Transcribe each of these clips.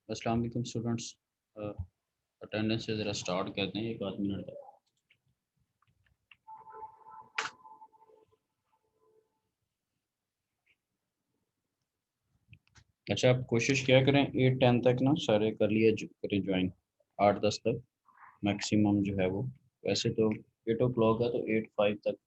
अस्सलाम वालेकुम students. Attendance से ज़रा स्टार्ट करते हैं, एक आध मिनट तक। अच्छा, आप कोशिश क्या करें 8-10 तक ना सारे कर लिए करें ज्वाइन, 8-10 तक मैक्सिमम जो है वो। वैसे तो 8 o'clock है तो 8-5 तक।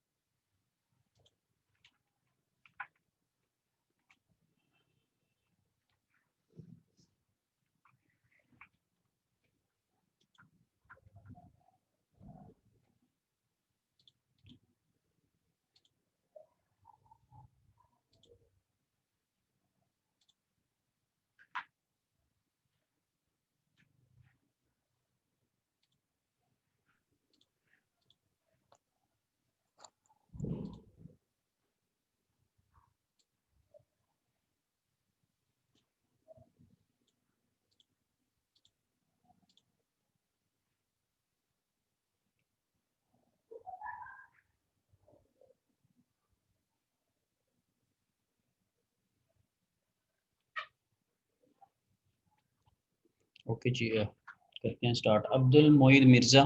ओके जी, करते हैं start. Abdul Moid Mirza.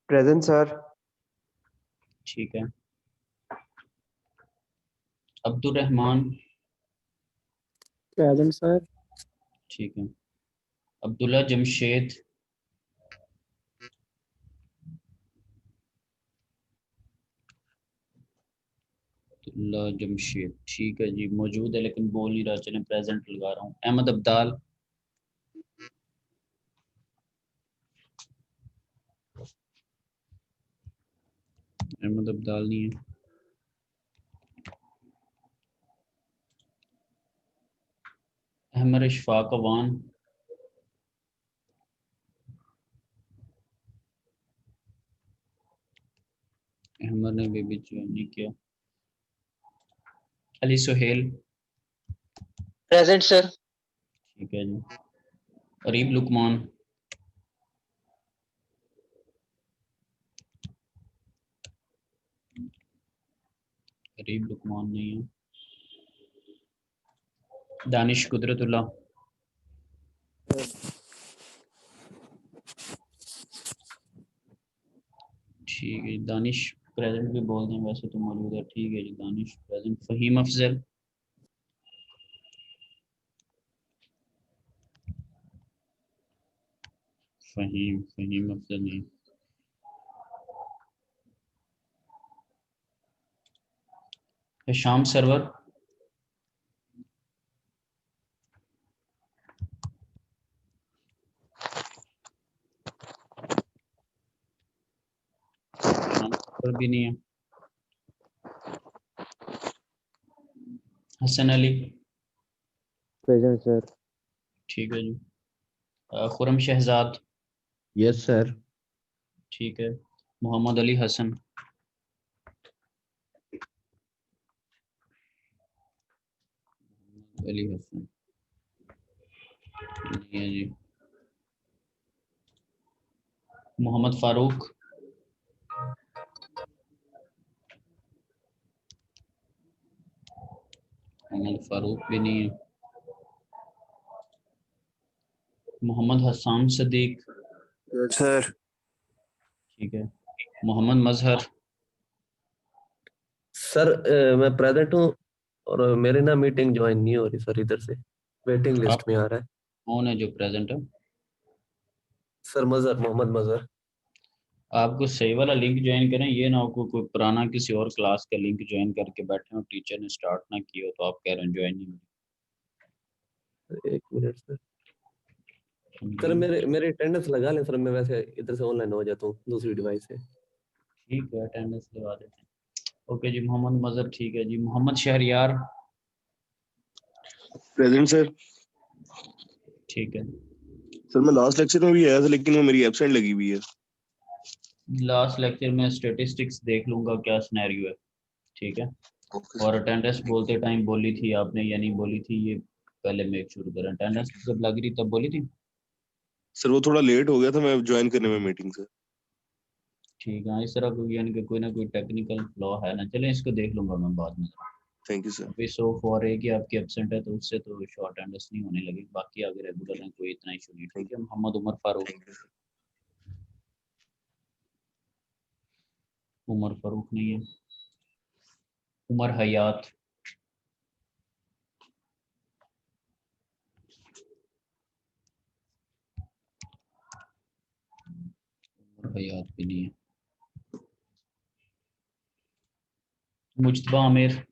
Present sir. ठीक है। अब्दुल रहमान। Present sir. ठीक है। अब्दुल्ला जमशेद। अब्दुल्ला जमशेद ठीक है जी, मौजूद है लेकिन बोल नहीं रहा। चलें प्रेजेंट लगा रहा हूँ। अहमद अब्दाल। अहमद अब्दाल नहीं है। अहमद इशफाक अवान। अहमद ने भी ज्वाइन नहीं किया। अली सुहेल। Present sir. ठीक है जी। अरीब लुकमान। अरीब लुकमान नहीं है। दानिश कुदरतुल्लाह। ठीक है। दानिश प्रेजेंट भी बोल दें, वैसे तो मौजूद है। ठीक है जी, दानिश प्रेजेंट। फ़हीम अफजल। फ़हीम फ़हीम अफजल नहीं। हिशाम सरवर। हिशाम सरवर भी नहीं है। हसन अली। Present sir. ठीक है जी। खुरम शहजाद। Yes sir. ठीक है। मोहम्मद अली हसन। अली हसन नहीं है जी। मोहम्मद फारूक। मोहम्मद फारूक भी नहीं है। मोहम्मद हसान सदीक। सर। ठीक है। मोहम्मद मजहर। सर मैं प्रेजेंट हूँ और मेरी ना मीटिंग ज्वाइन नहीं हो रही सर, इधर से वेटिंग आप लिस्ट में आ रहा है। कौन है जो प्रेजेंट है? सर मजहर, मोहम्मद मजहर। आपको सही वाला लिंक ज्वाइन करें, ये ना हो कोई पुराना किसी और क्लास का लिंक ज्वाइन करके बैठे हो, टीचर ने स्टार्ट ना किया हो तो आप कह रहे हैं ज्वाइन नहीं हो एक मिनट सर। सर रही। मेरे मेरे अटेंडेंस लगा लें सर, मैं वैसे इधर से ऑनलाइन हो जाता हूँ दूसरी डिवाइस से। ठीक है, अटेंडेंस लगा देते हैं। ओके जी, मोहम्मद मजहर ठीक है जी। मोहम्मद शहरियार। Present sir. ठीक है। सर मैं लास्ट लेक्चर में भी आया था लेकिन वो मेरी एब्सेंट लगी हुई है। लास्ट लेक्चर में स्टेटिस्टिक्स देख लूंगा क्या सिनेरियो है। ठीक है। ओके और सर। अटेंडेंस बोलते टाइम बोली थी आपने या नहीं बोली थी, ये पहले मेक श्योर करें। अटेंडेंस जब लग रही तब बोली थी। सर वो थोड़ा लेट हो गया था मैं ज्वाइन करने में मीटिंग से। ठीक है। इस तरह कोई यानी कि कोई ना कोई टेक्निकल फ्लॉ है ना। चलें इसको देख लूंगा मैं बाद में। Thank you sir. अभी सो फॉर है कि आपकी एब्सेंट है तो उससे तो शॉर्ट अटेंडेंस नहीं होने लगी, बाकी आगे रेगुलर हैं, कोई इतना इशू नहीं। ठीक है, मोहम्मद उमर फारूक। Thank you. उमर फारूक नहीं है। उमर हयात। उमर हयात भी नहीं है। मुजतबा आमिर।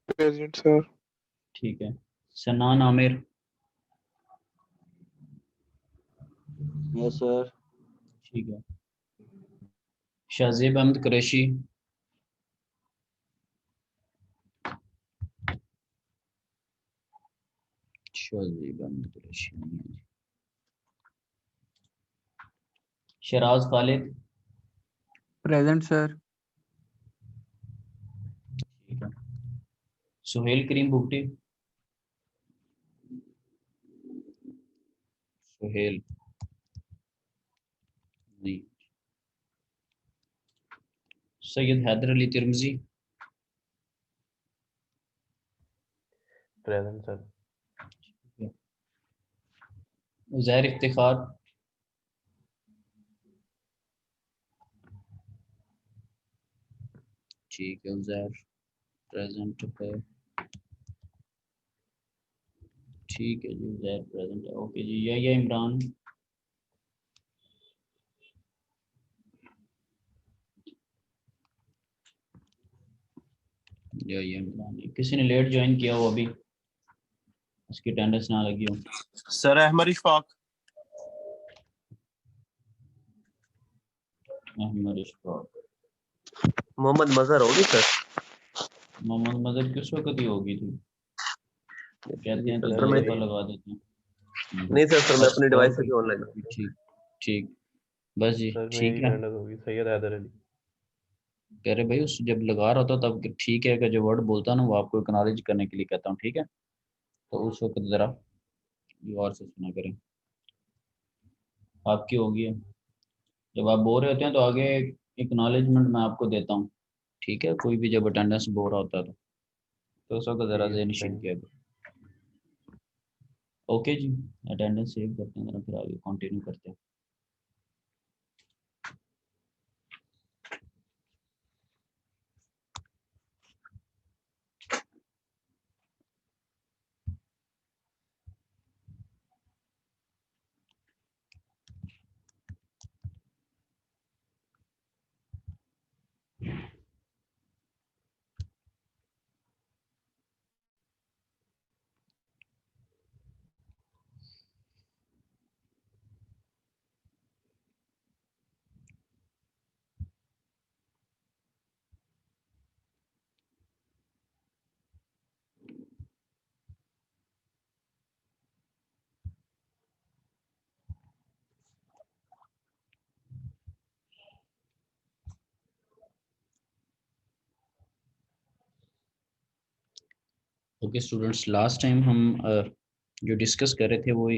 Present sir. ठीक है। सनान आमिर। Yes sir. ठीक है। शाहजेब अहमद कुरैशी। शाहजेब अहमद कुरैशी नहीं है। शराज खालिद। Present sir. ठीक है। सुहेल करीम भुट्टी। सुहेल नहीं। सैयद हैदर अली तिरमिजी। Present sir. उजैर इफ्तिखार। ठीक है, उजैर प्रेजेंट है। ठीक है जी, उजैर प्रेजेंट है। ओके जी, या इमरान। या इमरान, किसी ने लेट ज्वाइन किया हो अभी, उसकी अटेंडेंस ना लगी हो। सर अहमद इशफाक। अहमद इशफाक। मोहम्मद मजहर होगी सर। मोहम्मद मदर किस वक्त ही होगी थी, कहते हैं तो सर दो मैं दफा लगा देते हैं। नहीं सर मैं बस अपनी और डिवाइस से कोई? भी ऑनलाइन हूँ। ठीक। ठीक। बस जी, सर ठीक मेरी है। अटेंडेंस होगी सैयद हैदर अली। कह रहे भाई उस जब लगा रहा होता तब ठीक है, कि जो वर्ड बोलता ना वो आपको एक्नॉलेज करने के लिए कहता हूँ, ठीक है। तो उस वक्त ज़रा गौर से सुना करें। आपकी होगी, जब आप बोर होते हैं तो आगे एक्नॉलेजमेंट मैं आपको देता हूँ, ठीक है। कोई भी जब अटेंडेंस बोर होता है तो उस वक्त ज़रा ठीक है जहन सर, नशीन थैंक किया करो। ओके जी, अटेंडेंस सेव करते हैं ज़रा, फिर आगे कंटिन्यू करते हैं। ओके स्टूडेंट्स, लास्ट टाइम हम जो डिस्कस कर रहे थे वो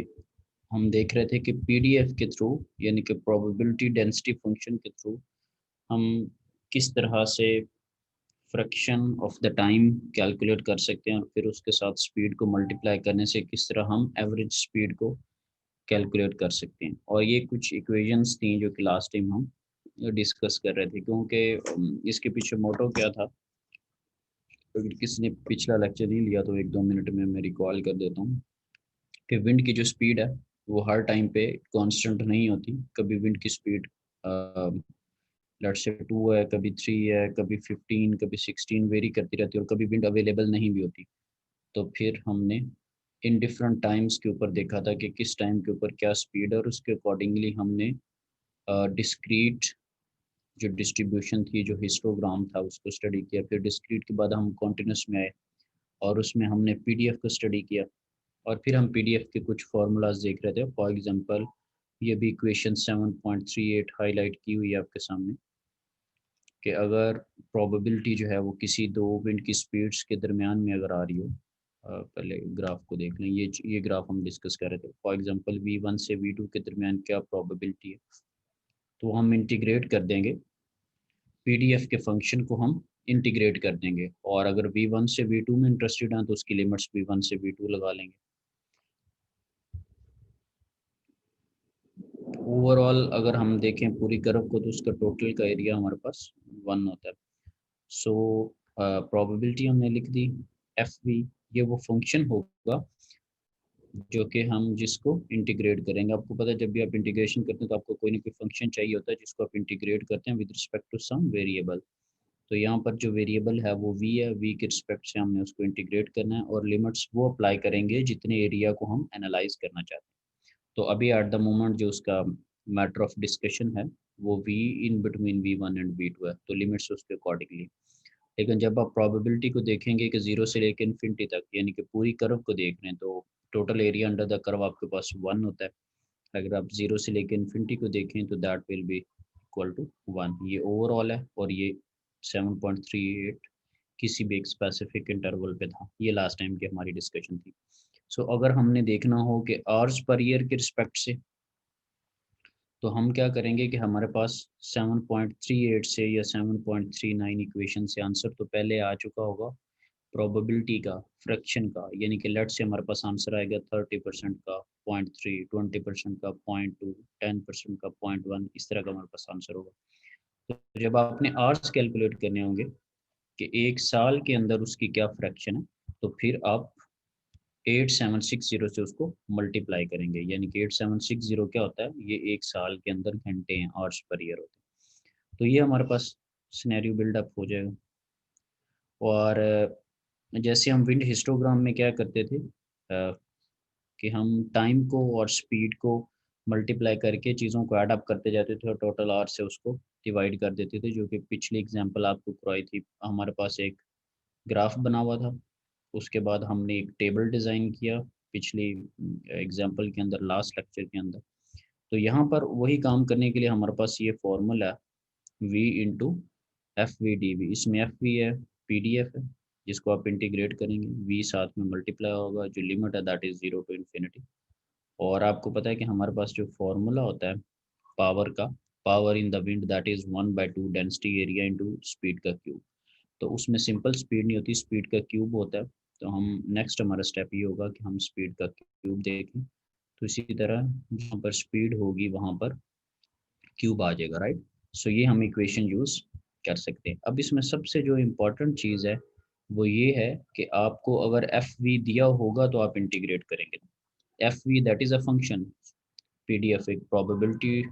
हम देख रहे थे कि पीडीएफ के थ्रू, यानी कि प्रोबेबिलिटी डेंसिटी फंक्शन के थ्रू हम किस तरह से fraction of the time calculate कर सकते हैं, और फिर उसके साथ स्पीड को मल्टीप्लाई करने से किस तरह हम एवरेज स्पीड को कैलकुलेट कर सकते हैं। और ये कुछ इक्वेशंस थी जो कि लास्ट टाइम हम डिस्कस कर रहे थे, क्योंकि इसके पीछे मोटो क्या था। अगर किसी ने पिछला लेक्चर नहीं लिया तो 1-2 मिनट में मैं रिकॉल कर देता हूँ कि विंड की जो स्पीड है वो हर टाइम पे कांस्टेंट नहीं होती। कभी विंड की स्पीड लेट्स से 2 है, कभी 3 है, कभी 15, कभी 16 वेरी करती रहती है, और कभी विंड अवेलेबल नहीं भी होती। तो फिर हमने इन डिफरेंट टाइम्स के ऊपर देखा था कि किस टाइम के ऊपर क्या स्पीड है, और उसके अकॉर्डिंगली हमने डिस्क्रीट जो डिस्ट्रीब्यूशन थी, जो हिस्टोग्राम था, उसको स्टडी किया। फिर डिस्क्रीट के बाद हम कॉन्टिन्यूस में आए और उसमें हमने पीडीएफ को स्टडी किया, और फिर हम पीडीएफ के कुछ फार्मूलाज देख रहे थे। फॉर एग्जांपल ये भी इक्वेशन 7.38 हाईलाइट की हुई है आपके सामने, कि अगर प्रोबेबिलिटी जो है वो किसी दो विंड की स्पीड्स के दरमियान में अगर आ रही हो, पहले ग्राफ को देख लें। ये ग्राफ हम डिस्कस कर रहे थे। फॉर एग्जांपल V1 से V2 के दरमियान क्या प्रोबेबिलिटी है, तो हम इंटीग्रेट कर देंगे पीडीएफ के फंक्शन को, हम इंटीग्रेट कर देंगे, और अगर v1 से v2 में इंटरेस्टेड हैं तो उसकी लिमिट्स v1 से v2 लगा लेंगे। ओवरऑल अगर हम देखें पूरी कर्व को तो उसका टोटल का एरिया हमारे पास 1 होता है। सो प्रोबेबिलिटी हमने लिख दी एफ वी, ये वो फंक्शन होगा जो कि हम जिसको इंटीग्रेट करेंगे। आपको पता है जब भी आप इंटीग्रेशन करते हैं तो आपको कोई ना कोई फंक्शन चाहिए होता है जिसको आप इंटीग्रेट करते हैं with respect to some variable. तो यहाँ पर जो वेरिएबल है वो v है, v के रिस्पेक्ट से हमने उसको इंटीग्रेट करना है और लिमिट्स वो अप्लाई करेंगे जितने एरिया को हम एनालाइज करना चाहते हैं। तो अभी एट द मोमेंट जो उसका मैटर ऑफ डिस्कशन है वो v in between v1 and v2 है, तो लिमिट्स उसके अकॉर्डिंगली। लेकिन जब आप प्रोबेबिलिटी को देखेंगे कि 0 से लेकर इन्फिनिटी तक यानी कि पूरी कर्व को देख रहे हैं तो total area under the curve आपके पास 1 होता है। अगर आप 0 से लेकर इन्फिनिटी को देखें तो that will be equal to 1। ये ओवरऑल है और ये 7.38 किसी भी एक स्पेसिफिक इंटरवल पे था। ये लास्ट टाइम की हमारी डिस्कशन थी। सो अगर हमने देखना हो कि आवर्स पर ईयर के रिस्पेक्ट से तो हम क्या करेंगे कि हमारे पास 7.38 से या 7.39 इक्वेशन से आंसर तो पहले आ चुका होगा प्रोबेबिलिटी का, फ्रैक्शन का, यानी कि लेट से हमारे पास आंसर आएगा 30% का 0.3, 20% का 0.2, 10% का 0.1, इस तरह का हमारे पास आंसर होगा। तो जब आपने आवर्स कैलकुलेट करने होंगे कि एक साल के अंदर उसकी क्या फ्रैक्शन है, तो फिर आप 8760 से उसको मल्टीप्लाई करेंगे, यानी कि 8760 क्या होता है, ये एक साल के अंदर घंटे हैं, आवर्स पर ईयर होते हैं। तो ये हमारे पास सिनेरियो बिल्डअप हो जाएगा। और जैसे हम विंड हिस्टोग्राम में क्या करते थे कि हम टाइम को और स्पीड को मल्टीप्लाई करके चीज़ों को ऐड अप करते जाते थे और टोटल आवर से उसको डिवाइड कर देते थे, जो कि पिछली एग्जांपल आपको करवाई थी। हमारे पास एक ग्राफ बना हुआ था, उसके बाद हमने एक टेबल डिज़ाइन किया पिछली एग्जांपल के अंदर, लास्ट लेक्चर के अंदर। तो यहाँ पर वही काम करने के लिए हमारे पास ये formula v into F V D V. इसमें एफ वी है, पी डी एफ है, जिसको आप इंटीग्रेट करेंगे, v साथ में मल्टीप्लाई होगा, जो लिमिट है दैट इज़ 0 टू इन्फिनिटी। और आपको पता है कि हमारे पास जो फॉर्मूला होता है पावर का, power in the wind that is 1/2 density area into speed का क्यूब। तो उसमें सिंपल स्पीड नहीं होती, स्पीड का क्यूब होता है। तो हम नेक्स्ट हमारा स्टेप ये होगा कि हम स्पीड का क्यूब देखें। तो इसी तरह जहाँ पर स्पीड होगी वहाँ पर क्यूब आ जाएगा, राइट। सो ये हम इक्वेशन यूज़ कर सकते हैं। अब इसमें सबसे जो इम्पोर्टेंट चीज़ है वो ये है कि आपको अगर एफ वी दिया होगा तो आप इंटीग्रेट करेंगे। F V that is a function, P D F एक प्रोबेबिलिटी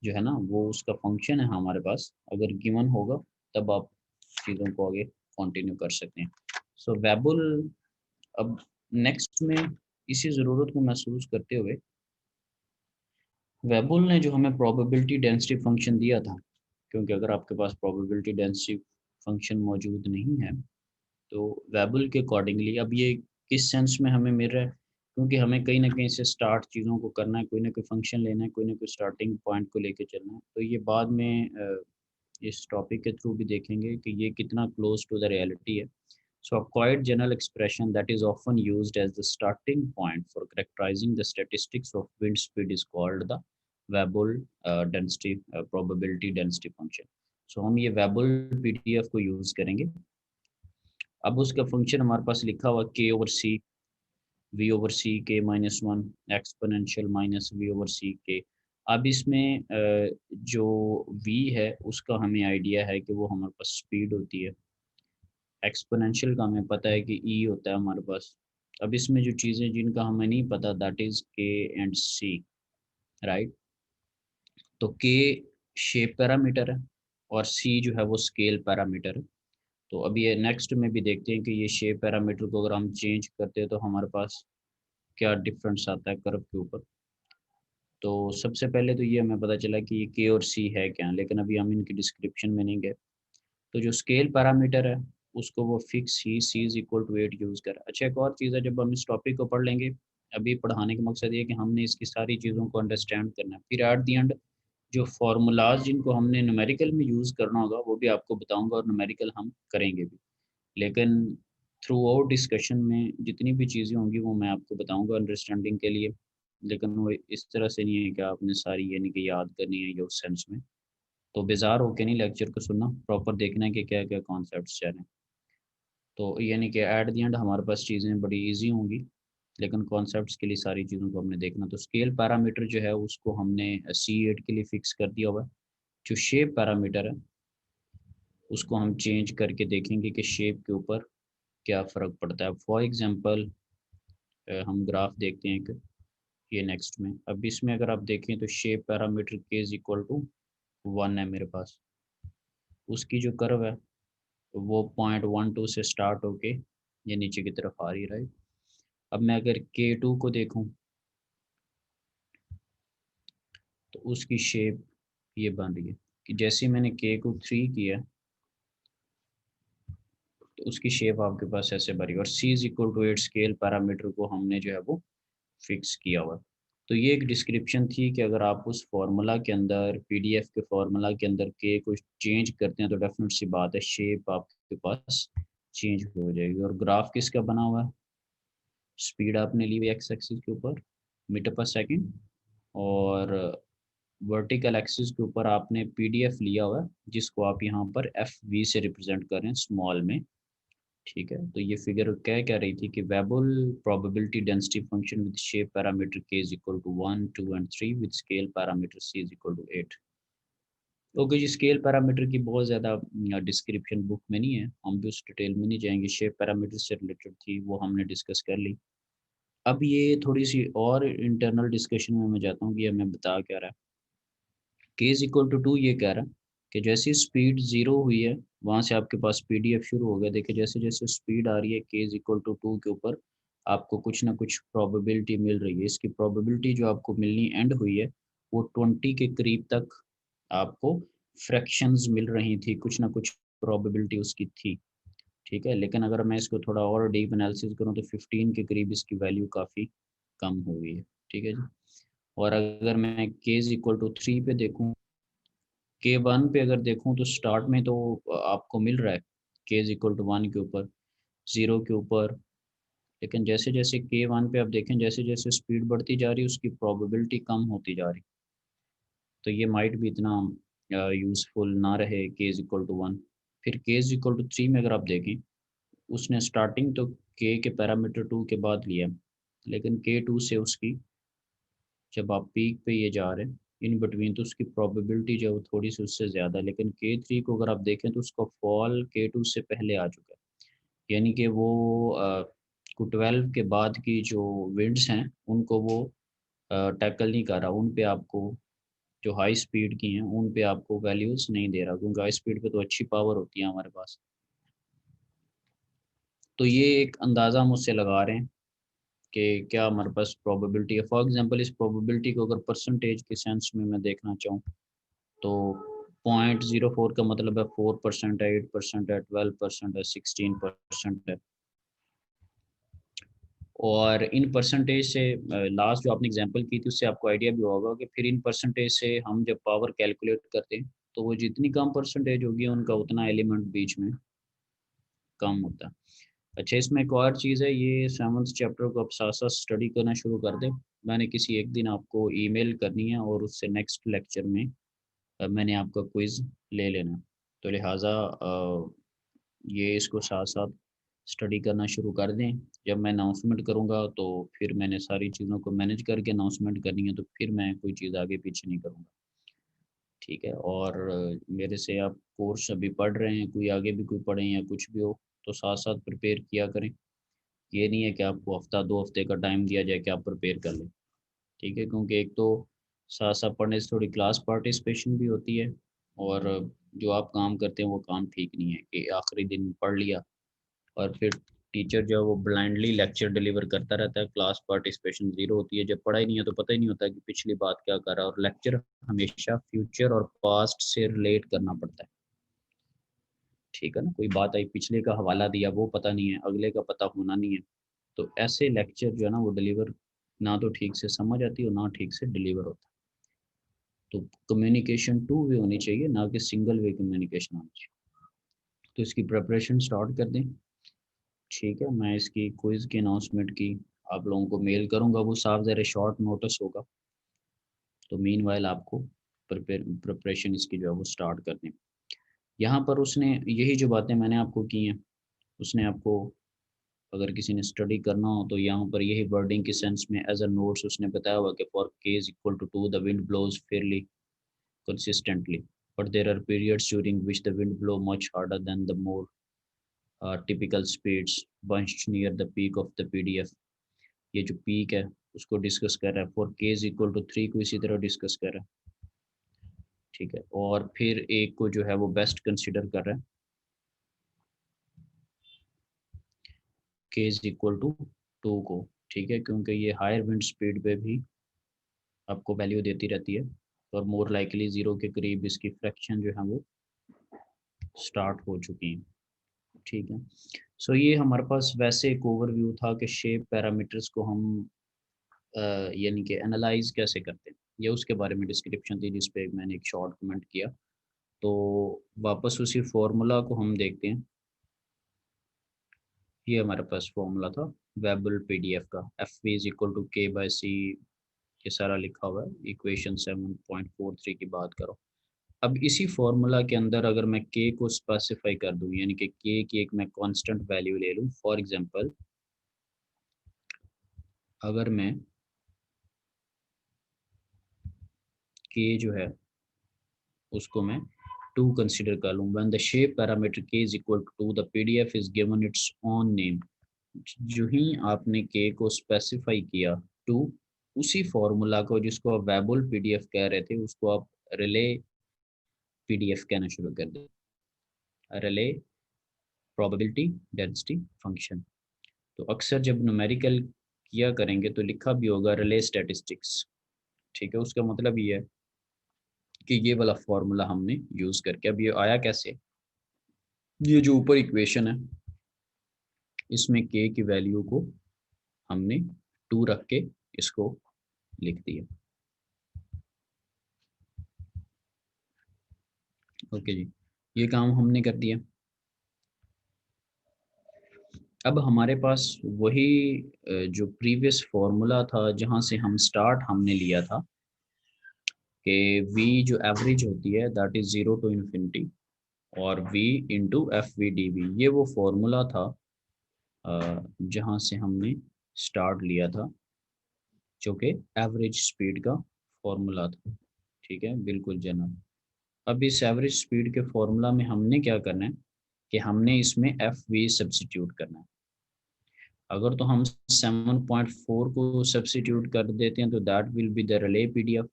जो है ना वो उसका फंक्शन है हमारे पास। अगर गिवन होगा तब आप चीज़ों को आगे कंटिन्यू कर सकते हैं। सो वेबुल अब नेक्स्ट में इसी ज़रूरत को महसूस करते हुए वेबुल ने जो हमें प्रोबेबिलिटी डेंसिटी फंक्शन दिया था, क्योंकि अगर आपके पास प्रोबेबिलिटी डेंसिटी फंक्शन मौजूद नहीं है तो वेबुल के अकॉर्डिंगली अब ये किस सेंस में हमें मिल रहा है, क्योंकि हमें कहीं ना कहीं से स्टार्ट चीज़ों को करना है, कोई ना कोई फंक्शन लेना है, कोई ना कोई स्टार्टिंग पॉइंट को लेके चलना है। तो ये बाद में इस टॉपिक के थ्रू भी देखेंगे कि ये कितना क्लोज टू द रियलिटी है। So a quite general expression that is often used as the starting point for characterizing the statistics of wind speed is called the Weibull density probability density function. So हम ये Weibull PDF को use करेंगे। अब उसका function हमारे पास लिखा हुआ k/c, v/c k-1 exponential minus v/c k। अब इसमें जो v है उसका हमें आइडिया है कि वो हमारे पास स्पीड होती है, एक्सपोनेंशियल का हमें पता है कि ई होता है हमारे पास। अब इसमें जो चीज़ें जिनका हमें नहीं पता दैट इज़ के एंड सी, राइट। तो के शेप पैरामीटर है और सी जो है वो स्केल पैरामीटर है। तो अभी ये नेक्स्ट में भी देखते हैं कि ये शेप पैरामीटर को अगर हम चेंज करते हैं तो हमारे पास क्या डिफरेंस आता है कर्व के ऊपर। तो सबसे पहले तो ये हमें पता चला कि ये के और सी है क्या, लेकिन अभी हम इनकी डिस्क्रिप्शन में नहीं गए। तो जो स्केल पैरामीटर है उसको वो फिक्स ही c is equal to 8 use कर। अच्छा एक और चीज़ है, जब हम इस टॉपिक को पढ़ लेंगे, अभी पढ़ाने का मकसद ये कि हमने इसकी सारी चीज़ों को अंडरस्टैंड करना है। फिर एट दी एंड जो फार्मूलाज जिनको हमने न्यूमेरिकल में यूज़ करना होगा वो भी आपको बताऊंगा और न्यूमेरिकल हम करेंगे भी। लेकिन थ्रू आउट डिस्कशन में जितनी भी चीज़ें होंगी वो मैं आपको बताऊंगा अंडरस्टैंडिंग के लिए, लेकिन वो इस तरह से नहीं है कि आपने सारी यानी कि याद करनी है या उस सेंस में। तो बेजार होके नहीं लेक्चर को सुनना, प्रॉपर देखना है कि क्या क्या कॉन्सेप्ट्स चल रहे हैं। तो यानी कि एट द एंड हमारे पास चीज़ें बड़ी इजी होंगी, लेकिन कॉन्सेप्ट्स के लिए सारी चीज़ों को हमने देखना। तो स्केल पैरामीटर जो है उसको हमने C8 के लिए फिक्स कर दिया हुआ है। जो शेप पैरामीटर है उसको हम चेंज करके देखेंगे कि शेप के ऊपर क्या फ़र्क पड़ता है। फॉर एग्जांपल हम ग्राफ देखते हैं कि ये नेक्स्ट में, अब इसमें अगर आप देखें तो shape parameter k is equal to 1 है मेरे पास। उसकी जो कर्व है वो 0.12 से स्टार्ट होके ये नीचे की तरफ आ रही है, राइट। अब मैं अगर K2 को देखूं तो उसकी शेप ये बन रही है कि जैसे मैंने K को 3 किया तो उसकी शेप आपके पास ऐसे बनी, और C is equal to 8 scale parameter को हमने जो है वो फिक्स किया हुआ है। तो ये एक डिस्क्रिप्शन थी कि अगर आप उस फार्मूला के अंदर, पीडीएफ के फार्मूला के अंदर के को चेंज करते हैं तो डेफिनेट सी बात है शेप आपके पास चेंज हो जाएगी। और ग्राफ किसका बना हुआ है, स्पीड आपने ली हुई एक्स एक्सिस के ऊपर मीटर पर सेकंड, और वर्टिकल एक्सिस के ऊपर आपने पीडीएफ लिया हुआ है जिसको आप यहाँ पर FV से रिप्रेजेंट कर रहे हैं स्मॉल में। ठीक है, तो ये फिगर क्या कह रही थी कि Weibull probability density function with shape parameter k is equal to 1, 2 and 3 with scale parameter c is equal to 8। Okay जी, स्केल पैरामीटर की बहुत ज़्यादा डिस्क्रिप्शन बुक में नहीं है, हम भी उस डिटेल में नहीं जाएंगे। शेप पैरामीटर से रिलेटेड थी वो हमने डिस्कस कर ली। अब ये थोड़ी सी और इंटरनल डिस्कशन में मैं जाता हूँ कि हमें बता क्या रहा है। k इज इक्वल टू 2 ये कह रहा है कि जैसी स्पीड 0 हुई है वहाँ से आपके पास पीडीएफ शुरू हो गया। देखिए जैसे जैसे स्पीड आ रही है k इज इक्वल टू 2 के ऊपर आपको कुछ ना कुछ प्रोबेबिलिटी मिल रही है। इसकी प्रोबेबिलिटी जो आपको मिलनी एंड हुई है वो 20 के करीब तक आपको फ्रैक्शंस मिल रही थी, कुछ ना कुछ प्रोबेबिलिटी उसकी थी। ठीक है, लेकिन अगर मैं इसको थोड़ा और डीप एनालिसिस करूँ तो 15 के करीब इसकी वैल्यू काफ़ी कम हो गई है। ठीक है जी, और अगर मैं k इज इक्वल टू 3 पे देखूँ, K1 पे अगर देखूँ तो स्टार्ट में तो आपको मिल रहा है k इज इक्वल टू 1 के ऊपर, 0 के ऊपर, लेकिन जैसे जैसे K1 पे आप देखें जैसे जैसे स्पीड बढ़ती जा रही है उसकी प्रोबेबिलिटी कम होती जा रही, तो ये माइट भी इतना यूज़फुल ना रहे k इज इक्वल टू 1। फिर k इज इक्वल टू 3 में अगर आप देखें उसने स्टार्टिंग तो k के पैरामीटर 2 के बाद लिया, लेकिन K2 से उसकी जब आप पीक पे ये जा रहे हैं इन बिटवीन तो उसकी प्रोबेबिलिटी जो है वो थोड़ी सी उससे ज़्यादा है। लेकिन K3 को अगर आप देखें तो उसका फॉल K2 से पहले आ चुका है, यानी कि वो को 12 के बाद की जो विंड्स हैं उनको वो टैकल नहीं कर रहा, उन पे आपको जो हाई स्पीड की हैं उन पे आपको वैल्यूज़ नहीं दे रहा, क्योंकि हाई स्पीड पे तो अच्छी पावर होती है हमारे पास। तो ये एक अंदाज़ा मुझसे लगा रहे हैं कि क्या हमारे पास प्रोबेबिलिटी है। फॉर एग्जांपल इस प्रोबेबिलिटी को अगर परसेंटेज के सेंस में मैं देखना चाहूँ तो 0.04 का मतलब है 4% है, 8% है, 12% है, 16% है। और इन परसेंटेज से लास्ट जो आपने एग्जांपल की थी उससे आपको आइडिया भी होगा कि फिर इन परसेंटेज से हम जब पावर कैलकुलेट करते हैं तो वो जितनी कम परसेंटेज होगी उनका उतना एलिमेंट बीच में कम होता है। अच्छा, इसमें एक और चीज़ है, ये 7th चैप्टर को आप साथ साथ स्टडी करना शुरू कर दें। मैंने किसी एक दिन आपको ईमेल करनी है और उससे नेक्स्ट लेक्चर में मैंने आपका क्विज़ ले लेना, तो लिहाजा ये इसको साथ साथ स्टडी करना शुरू कर दें। जब मैं अनाउंसमेंट करूँगा तो फिर मैंने सारी चीज़ों को मैनेज करके अनाउंसमेंट करनी है, तो फिर मैं कोई चीज़ आगे पीछे नहीं करूँगा। ठीक है, और मेरे से आप कोर्स अभी पढ़ रहे हैं, कोई आगे भी कोई पढ़ें या कुछ भी हो तो साथ साथ प्रिपेयर किया करें। ये नहीं है कि आपको हफ्ता 2 हफ्ते का टाइम दिया जाए कि आप प्रिपेयर कर लें। ठीक है, क्योंकि एक तो साथ साथ पढ़ने से थोड़ी क्लास पार्टिसिपेशन भी होती है, और जो आप काम करते हैं वो काम ठीक नहीं है कि आखिरी दिन पढ़ लिया और फिर टीचर जो है वो ब्लाइंडली लेक्चर डिलीवर करता रहता है, क्लास पार्टिसिपेशन ज़ीरो होती है। जब पढ़ाई नहीं है तो पता ही नहीं होता कि पिछली बात क्या कर रहा है, और लेक्चर हमेशा फ्यूचर और पास्ट से रिलेट करना पड़ता है। ठीक है ना, कोई बात आई पिछले का हवाला दिया वो पता नहीं है, अगले का पता होना नहीं है, तो ऐसे लेक्चर जो है ना वो डिलीवर ना तो ठीक से समझ आती और ना ठीक से डिलीवर होता। तो कम्युनिकेशन टू वे होनी चाहिए, ना कि सिंगल वे कम्युनिकेशन होनी चाहिए। तो इसकी प्रिपरेशन स्टार्ट कर दें। ठीक है, मैं इसकी क्विज़ की अनाउंसमेंट की आप लोगों को मेल करूंगा, वो साफ ज़रा शॉर्ट नोटिस होगा। तो मीनवाइल आपको प्रिपरेशन इसकी जो है वो स्टार्ट कर दें। यहाँ पर उसने यही जो बातें मैंने आपको की हैं, उसने आपको अगर किसी ने स्टडी करना हो तो यहाँ पर यही वर्डिंग के सेंस में एज अ नोट्स उसने बताया हुआ कि for k is equal to 2 the wind blows fairly consistently, but there are periods during which the wind blow much harder than the more typical speeds bunched near the peak of the PDF। ये जो peak है उसको discuss कर रहा है। For k is equal to 3 को इसी तरह डिस्कस कर रहा है, ठीक है। और फिर एक को जो है वो बेस्ट कंसिडर कर रहा है, k इज इक्वल टू 2 को, ठीक है, क्योंकि ये हायर विंड स्पीड पे भी आपको वैल्यू देती रहती है और मोर लाइकली 0 के करीब इसकी फ्रैक्शन जो है वो स्टार्ट हो चुकी है, ठीक है। सो ये हमारे पास वैसे एक ओवरव्यू था कि शेप पैरामीटर्स को हम यानी कि एनालाइज कैसे करते हैं, ये उसके बारे में डिस्क्रिप्शन थी जिस पे मैंने एक शॉर्ट कमेंट किया। तो वापस उसी फॉर्मूला को हम देखते हैं। ये हमारे पास फॉर्मूला था वेबल पीडीएफ का, F V is equal to K by C, ये सारा लिखा हुआ है। इक्वेशन 7.43 की बात करो। अब इसी फॉर्मूला के अंदर अगर मैं k को स्पेसिफाई कर दूं, यानी कि k की एक मैं कांस्टेंट वैल्यू ले लूं, फॉर एग्जांपल अगर मैं k जो है उसको मैं 2 कंसीडर कर लूं, when the shape parameter k is equal to 2 the PDF is given its own name. जो ही आपने k को स्पेसिफाई किया 2, उसी फॉर्मूला को जिसको आप वेबल पीडीएफ कह रहे थे उसको आप रिले पीडीएफ कहना शुरू कर दें, रिले प्रोबेबिलिटी डेंसिटी फंक्शन। तो अक्सर जब न्यूमेरिकल किया करेंगे तो लिखा भी होगा रिले स्टैटिस्टिक्स, ठीक है। उसका मतलब ये है कि ये वाला फॉर्मूला हमने यूज करके, अब ये आया कैसे, ये जो ऊपर इक्वेशन है इसमें k की वैल्यू को हमने 2 रख के इसको लिख दिया। ओके जी, ये काम हमने कर दिया। अब हमारे पास वही जो प्रीवियस फॉर्मूला था जहां से हम स्टार्ट हमने लिया था कि v जो एवरेज होती है दैट इज 0 टू इन्फिनिटी और v into F V D V, ये वो फॉर्मूला था जहां से हमने स्टार्ट लिया था, जो कि एवरेज स्पीड का फॉर्मूला था, ठीक है, बिल्कुल जनरल। अब इस एवरेज स्पीड के फॉर्मूला में हमने क्या करना है कि हमने इसमें एफ वी सब्सिट्यूट करना है। अगर तो हम 7.4 को सब्सिट्यूट कर देते हैं तो that will be the Rayleigh PDF.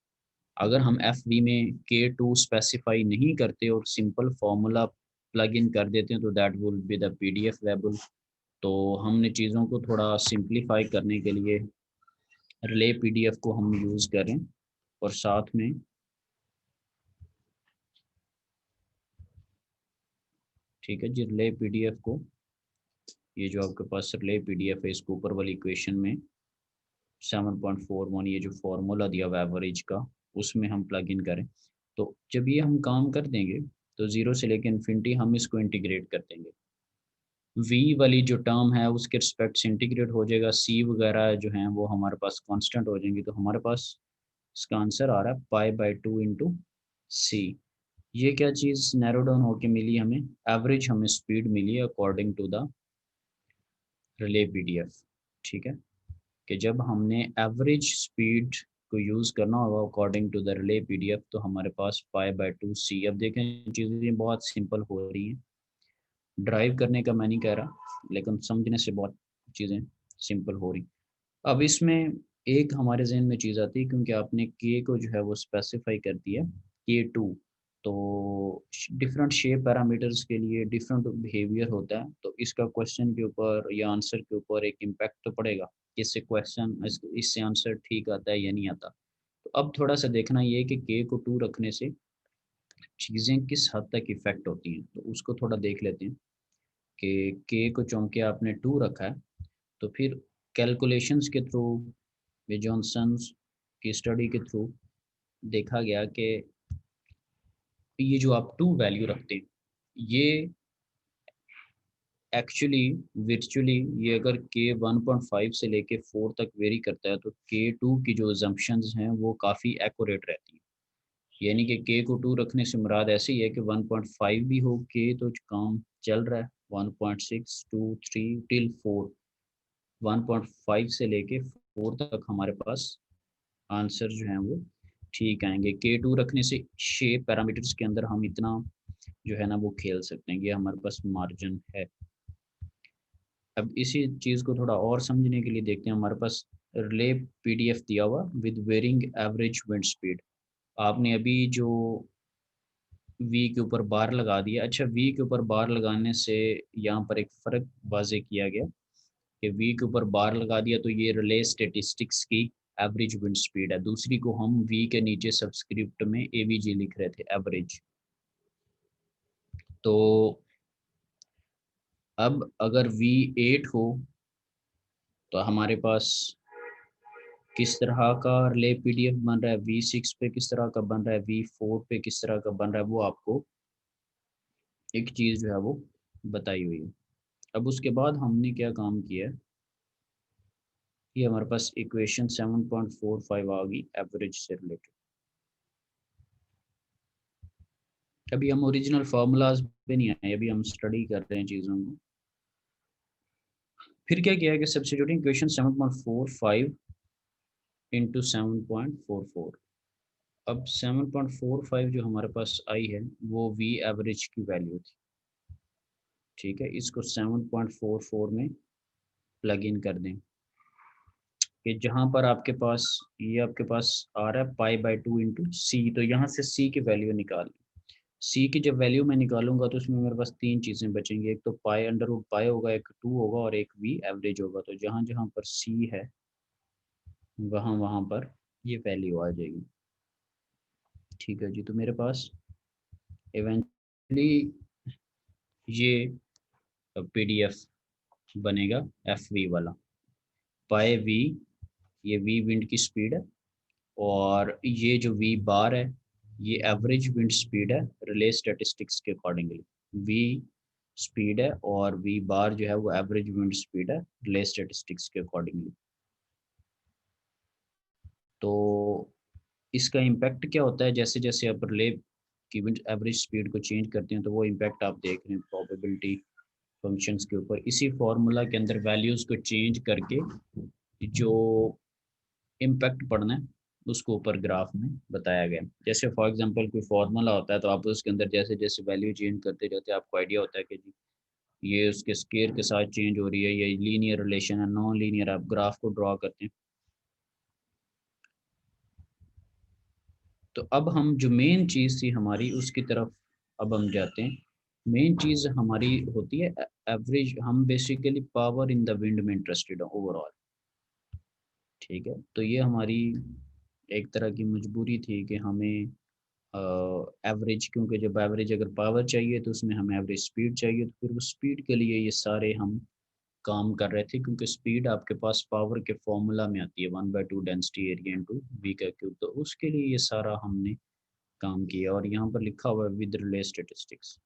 अगर हम एफ वी में k2 स्पेसिफाई नहीं करते और सिंपल फार्मूला प्लग इन कर देते हैं तो that will be the PDF Weibull. तो हमने चीज़ों को थोड़ा सिंप्लीफाई करने के लिए रिले पीडीएफ को हम यूज़ करें और साथ में ठीक है जी रिले पीडीएफ को, ये जो आपके पास रिले पीडीएफ है इसको ऊपर वाली इक्वेशन में 7.41 ये जो फॉर्मूला दिया हुआ एवरेज का उसमें हम प्लग इन करें। तो जब ये हम काम कर देंगे तो 0 से लेकर इन्फिनिटी हम इसको इंटीग्रेट कर देंगे। v वाली जो टर्म है उसके रिस्पेक्ट से इंटीग्रेट हो जाएगा, c वगैरह जो हैं वो हमारे पास कांस्टेंट हो जाएंगी। तो हमारे पास इसका आंसर आ रहा है π/2 इंटू सी। ये क्या चीज़ नैरो डाउन होके मिली हमें, एवरेज हमें स्पीड मिली according to the Rayleigh PDF, ठीक है, कि जब हमने एवरेज स्पीड को यूज़ करना होगा according to the Rayleigh PDF तो हमारे पास π/2 सी। अब देखें चीज़ें बहुत सिंपल हो रही हैं, ड्राइव करने का मैं नहीं कह रहा लेकिन समझने से बहुत चीज़ें सिंपल हो रही। अब इसमें एक हमारे जहन में चीज़ आती है क्योंकि आपने k को जो है वो स्पेसिफाई कर दिया k2, तो डिफरेंट शेप पैरामीटर्स के लिए डिफरेंट बिहेवियर होता है। तो इसका क्वेश्चन के ऊपर या आंसर के ऊपर एक इम्पैक्ट तो पड़ेगा, इससे क्वेश्चन इससे आंसर ठीक आता है या नहीं आता। तो अब थोड़ा सा देखना ये है कि k को 2 रखने से चीज़ें किस हद तक इफ़ेक्ट होती हैं, तो उसको थोड़ा देख लेते हैं कि k को चूँकि आपने 2 रखा है तो फिर कैलकुलेशंस के थ्रू, जॉनसन्स की स्टडी के थ्रू देखा गया कि ये जो आप 2 वैल्यू रखते हैं ये एक्चुअली वर्चुअली ये अगर k 1.5 से लेके 4 तक वेरी करता है तो k2 की जो अजम्पशंस हैं वो काफ़ी एक्यूरेट रहती हैं। यानी कि k को 2 रखने से मुराद ऐसे ही है कि 1.5 भी हो k तो काम चल रहा है, 1.6 2 3 टिल 4, 1.5 से लेके 4 तक हमारे पास आंसर जो है वो ठीक आएंगे। k2 रखने से 6 पैरामीटर्स के अंदर हम इतना जो है ना वो खेल सकते हैं, ये हमारे पास मार्जिन है। अब इसी चीज़ को थोड़ा और समझने के लिए देखते हैं, हमारे पास रिले पीडीएफ दिया हुआ with varying average wind speed. आपने अभी जो v के ऊपर बार लगा दिया, अच्छा v के ऊपर बार लगाने से यहाँ पर एक फ़र्क वाज़े किया गया कि v के ऊपर बार लगा दिया तो ये रिले स्टेटिस्टिक्स की एवरेज विंड स्पीड है, दूसरी को हम v के नीचे सबस्क्रिप्ट में avg लिख रहे थे, एवरेज। तो अब अगर v 8 हो तो हमारे पास किस तरह का रिले पीडीएफ बन रहा है, v6 पे किस तरह का बन रहा है, v4 पे किस तरह का बन रहा है, वो आपको एक चीज़ जो है वो बताई हुई है। अब उसके बाद हमने क्या काम किया है, ये हमारे पास इक्वेशन 7.45 आ गई एवरेज से रिलेटेड। अभी हम ओरिजिनल फार्मूलाज पे नहीं आए, अभी हम स्टडी कर रहे हैं चीज़ों को। फिर क्या किया है कि सब्स्टिट्यूटिंग इक्वेशन 7.45 इंटू 7.44। अब 7.45 जो हमारे पास आई है वो वी एवरेज की वैल्यू थी, ठीक है। इसको 7.44 में प्लग इन कर दें कि जहाँ पर आपके पास ये आपके पास आ रहा है π/2 इंटू सी, तो यहाँ से सी की वैल्यू निकाल। सी की जब वैल्यू मैं निकालूंगा तो उसमें मेरे पास तीन चीज़ें बचेंगी, एक तो π√π होगा, एक 2 होगा और एक वी एवरेज होगा। तो जहाँ जहाँ पर सी है वहाँ वहाँ पर ये वैल्यू आ जाएगी, ठीक है जी। तो मेरे पास इवेंचुअली ये पीडीएफ बनेगा एफ वाला। पाए वी, ये वी विंड की स्पीड है, और ये जो वी बार है ये एवरेज विंड स्पीड है रिले स्टैटिस्टिक्स के अकॉर्डिंगली। वी स्पीड है और वी बार जो है वो एवरेज विंड स्पीड है रिले स्टैटिस्टिक्स के अकॉर्डिंगली। तो इसका इम्पैक्ट क्या होता है, जैसे जैसे आप रिले की विंड एवरेज स्पीड को चेंज करते हैं तो वो इम्पैक्ट आप देख रहे हैं प्रोबेबिलिटी फंक्शंस के ऊपर। इसी फॉर्मूला के अंदर वैल्यूज़ को चेंज करके जो इम्पैक्ट पड़ना है उसको ऊपर ग्राफ में बताया गया। जैसे फॉर एग्जांपल कोई फार्मूला होता है तो आप उसके अंदर जैसे जैसे वैल्यू चेंज करते जाते हैं आपको आइडिया होता है कि जी ये उसके स्केयर के साथ चेंज हो रही है, ये लीनियर रिलेशन है, नॉन लीनियर, आप ग्राफ को ड्रॉ करते हैं। तो अब हम जो मेन चीज़ थी हमारी उसकी तरफ अब हम जाते हैं। मेन चीज़ हमारी होती है एवरेज, हम basically power in the wind में इंटरेस्टेड हैं ओवरऑल, ठीक है। तो ये हमारी एक तरह की मजबूरी थी कि हमें एवरेज, क्योंकि जब एवरेज अगर पावर चाहिए तो उसमें हमें एवरेज स्पीड चाहिए, तो फिर वो स्पीड के लिए ये सारे हम काम कर रहे थे, क्योंकि स्पीड आपके पास पावर के फॉर्मूला में आती है 1/2 डेंसिटी एरिया इंटू वी का क्यूब, तो उसके लिए ये सारा हमने काम किया। और यहाँ पर लिखा हुआ है विद रिले स्टेटिस्टिक्स,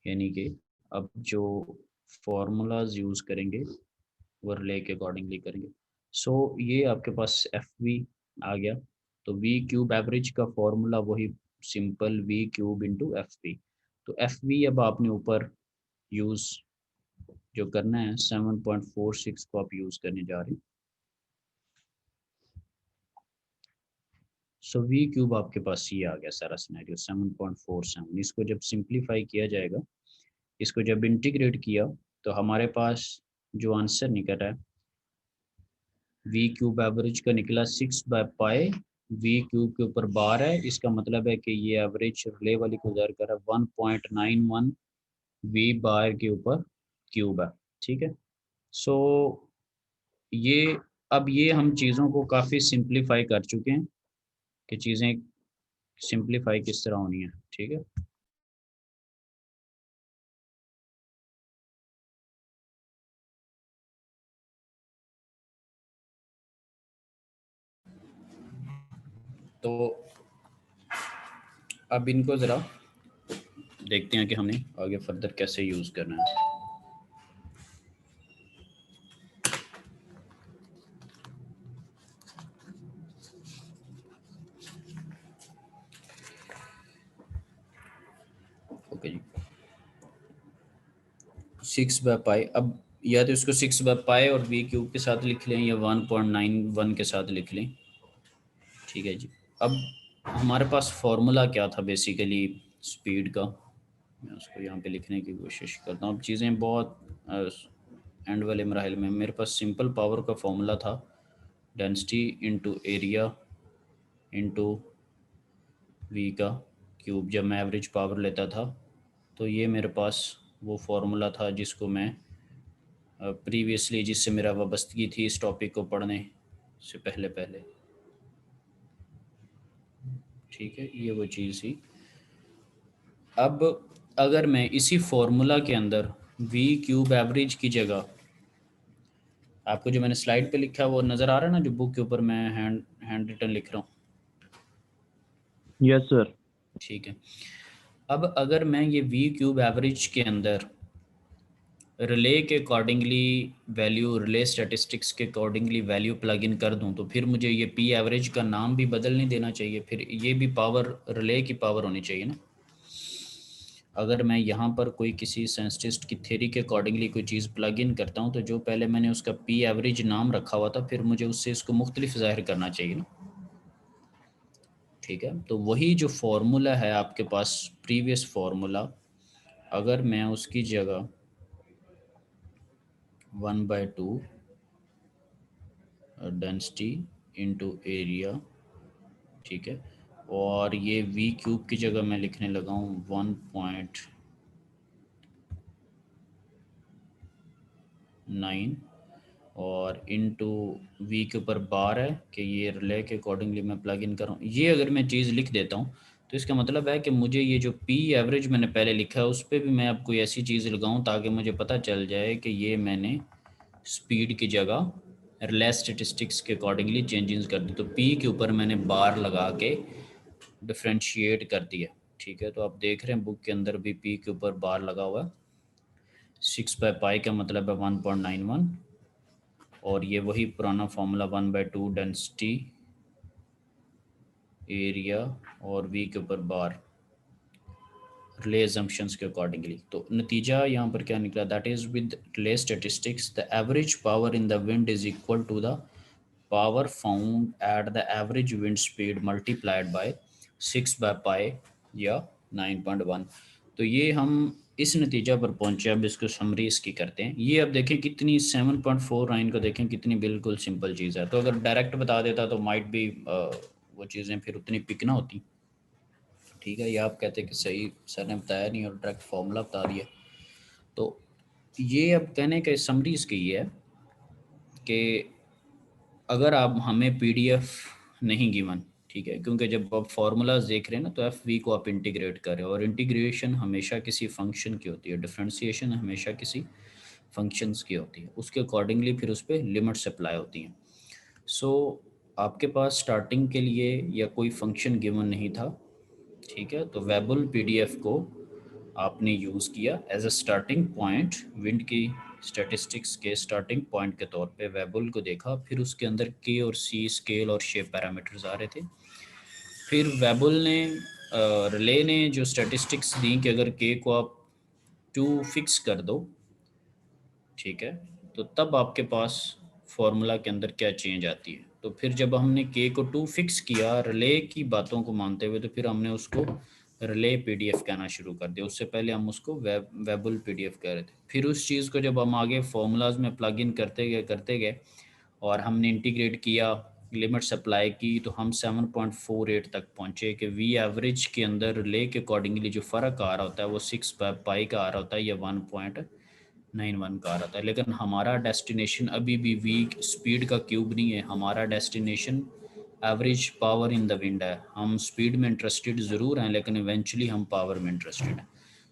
यानी कि अब जो फॉर्मूलाज यूज़ करेंगे वो रिले के अकॉर्डिंगली करेंगे। सो ये आपके पास एफ वी आ गया, तो वी क्यूब एवरेज का फॉर्मूला वही simple V cube into F V. तो एफ वी अब आपने ऊपर यूज़ जो करना है 7.46 को आप यूज़ करने जा रहे हैं। सो वी क्यूब आपके पास ये आ गया सारा सिनेरियो 7.47। इसको जब सिंप्लीफाई किया जाएगा, इसको जब इंटीग्रेट किया तो हमारे पास जो आंसर निकल रहा है वी क्यूब एवरेज का निकला 6/π, वी क्यूब के ऊपर बार है, इसका मतलब है कि ये एवरेज रिले वाली को ज़ाहिर कर रहा है 1.91 वी बार के ऊपर क्यूब है, ठीक है। सो ये अब ये हम चीज़ों को काफ़ी सिंप्लीफाई कर चुके हैं कि चीज़ें सिंप्लीफाई किस तरह होनी है, ठीक है। तो अब इनको ज़रा देखते हैं कि हमने आगे फर्दर कैसे यूज़ करना है। ओके जी, 6/π। अब या तो इसको 6/π और v क्यूब के साथ लिख लें या 1.91 के साथ लिख लें। ठीक है जी। अब हमारे पास फॉर्मूला क्या था बेसिकली स्पीड का, मैं उसको यहाँ पे लिखने की कोशिश करता हूँ। अब चीज़ें बहुत एंड वाले मराहल में मेरे पास सिंपल पावर का फॉर्मूला था, density into area into V का क्यूब। जब मैं एवरेज पावर लेता था तो ये मेरे पास वो फार्मूला था जिसको मैं प्रीवियसली, जिससे मेरा वाबस्तगी थी इस टॉपिक को पढ़ने से पहले। ठीक है, ये वो चीज़ थी। अब अगर मैं इसी फॉर्मूला के अंदर v क्यूब एवरेज की जगह, आपको जो मैंने स्लाइड पे लिखा है वो नज़र आ रहा है ना, जो बुक के ऊपर मैं हैंड रिटन लिख रहा हूँ? Yes sir. ठीक है। अब अगर मैं ये v क्यूब एवरेज के अंदर रिले के अकॉर्डिंगली वैल्यू, रिले स्टैटिस्टिक्स के अकॉर्डिंगली वैल्यू प्लग इन कर दूं, तो फिर मुझे ये p एवरेज का नाम भी बदल नहीं देना चाहिए, फिर ये भी पावर रिले की पावर होनी चाहिए ना। अगर मैं यहाँ पर कोई किसी साइंटिस्ट की थ्योरी के अकॉर्डिंगली कोई चीज़ प्लग इन करता हूँ, तो जो पहले मैंने उसका p एवरेज नाम रखा हुआ था, फिर मुझे उससे इसको मुख्तलिफ ज़ाहिर करना चाहिए ना। ठीक है, तो वही जो फार्मूला है आपके पास, प्रीवियस फार्मूला, अगर मैं उसकी जगह 1/2 डेंसिटी इंटू एरिया, ठीक है, और ये v क्यूब की जगह मैं लिखने लगा हूँ 1.9 और इनटू v के ऊपर बार है कि ये रिले के अकॉर्डिंगली मैं प्लग इन कर रहा हूँ। ये अगर मैं चीज़ लिख देता हूँ तो इसका मतलब है कि मुझे ये जो p एवरेज मैंने पहले लिखा है उस पर भी मैं अब कोई ऐसी चीज़ लगाऊँ ताकि मुझे पता चल जाए कि ये मैंने स्पीड की जगह रिले स्टेटिस्टिक्स के अकॉर्डिंगली चेंजेस कर दी। तो p के ऊपर मैंने बार लगा के डिफ्रेंशिएट कर दिया। ठीक है, तो आप देख रहे हैं बुक के अंदर भी p के ऊपर बार लगा हुआ है। 6/π का मतलब है 1.91 और ये वही पुराना फॉर्मूला 1/2 डेंसिटी एरिया और v के ऊपर बार रिले असम्पशंस के अकॉर्डिंगली। तो नतीजा यहाँ पर क्या निकला, that is with Rayleigh statistics the average power in the wind is equal to the power found at the average wind speed multiplied by 6/π या 9.1। तो ये हम इस नतीजा पर पहुंचे। अब इसको समरी इसकी करते हैं। ये अब देखें कितनी 7.49 को देखें कितनी बिल्कुल सिंपल चीज़ है। तो अगर डायरेक्ट बता देता तो माइट भी वो चीज़ें फिर उतनी पिक ना होती। ठीक है, ये आप कहते कि सही सर ने बताया नहीं और डायरेक्ट फॉर्मूला बता दिया। तो ये अब कहने का समरी इसकी ये है कि अगर आप हमें पीडीएफ नहीं गिवन, ठीक है, क्योंकि जब आप फार्मूलाज देख रहे हैं ना तो एफ वी को आप इंटीग्रेट करें और इंटीग्रेशन हमेशा किसी फंक्शन की होती है, डिफरेंशिएशन हमेशा किसी फंक्शंस की होती है, उसके अकॉर्डिंगली फिर उस पर लिमिट्स अप्लाई होती हैं। सो आपके पास स्टार्टिंग के लिए या कोई फंक्शन गिवन नहीं था, ठीक है, तो वेबल पीडीएफ को आपने यूज़ किया as a starting point, wind की स्टैटिस्टिक्स के स्टार्टिंग पॉइंट के तौर पे वेबल को देखा। फिर उसके अंदर के और सी स्केल और शेप पैरामीटर्स आ रहे थे। फिर वेबल ने रिले ने जो स्टैटिस्टिक्स दी कि अगर के को आप 2 फिक्स कर दो, ठीक है, तो तब आपके पास फॉर्मूला के अंदर क्या चेंज आती है। तो फिर जब हमने के को 2 फिक्स किया रिले की बातों को मानते हुए, तो फिर हमने उसको रिले पीडीएफ कहना शुरू कर दिया। उससे पहले हम उसको वेबल पीडीएफ कह रहे थे। फिर उस चीज़ को जब हम आगे फॉर्मूलाज में प्लग इन करते गए और हमने इंटीग्रेट किया, लिमिट्स अप्लाई की, तो हम 7.48 तक पहुँचे कि वी एवरेज के अंदर रिले के अकॉर्डिंगली जो फ़र्क आ रहा होता है वो 6/π का आ रहा होता है या 1.91 का आ रहा था। लेकिन हमारा डेस्टिनेशन अभी भी वी स्पीड का क्यूब नहीं है, हमारा destination average power in the wind है। हम स्पीड में इंटरेस्टेड ज़रूर हैं लेकिन इवेंचुअली हम पावर में इंटरेस्टेड हैं।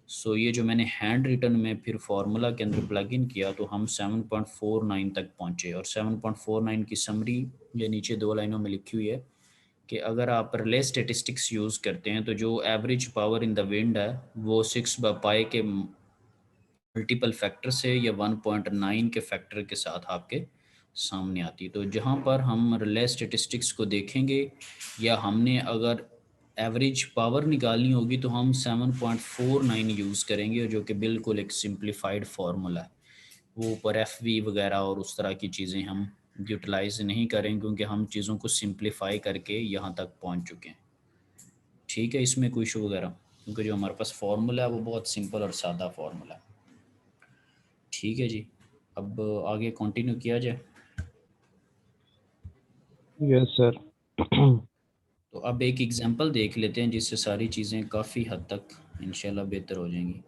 सो ये जो मैंने हैंड रिटन में फिर फार्मूला के अंदर प्लग इन किया तो हम 7.49 तक पहुँचे। और 7.49 की समरी ये नीचे 2 लाइनों में लिखी हुई है कि अगर आप रिले स्टेटिस्टिक्स यूज़ करते हैं तो जो average power in the wind है वो 6/π के मल्टीपल फैक्टर से या 1.9 के फैक्टर के साथ आपके सामने आती है। तो जहाँ पर हम रिले स्टेटिस्टिक्स को देखेंगे या हमने अगर एवरेज पावर निकालनी होगी तो हम 7.49 यूज़ करेंगे, जो कि बिल्कुल एक सिंप्लीफाइड फार्मूला है। वो ऊपर एफ वी वगैरह और उस तरह की चीज़ें हम यूटिलाइज नहीं करें, क्योंकि हम चीज़ों को सिंप्लीफाई करके यहाँ तक पहुँच चुके हैं। ठीक है, इसमें कोई इशू वगैरह, क्योंकि जो हमारे पास फार्मूला है वो बहुत सिंपल और सादा फार्मूला है। ठीक है जी, अब आगे कंटिन्यू किया जाए। Yes sir. तो अब एक एग्जांपल देख लेते हैं जिससे सारी चीज़ें काफ़ी हद तक इंशाल्लाह बेहतर हो जाएंगी।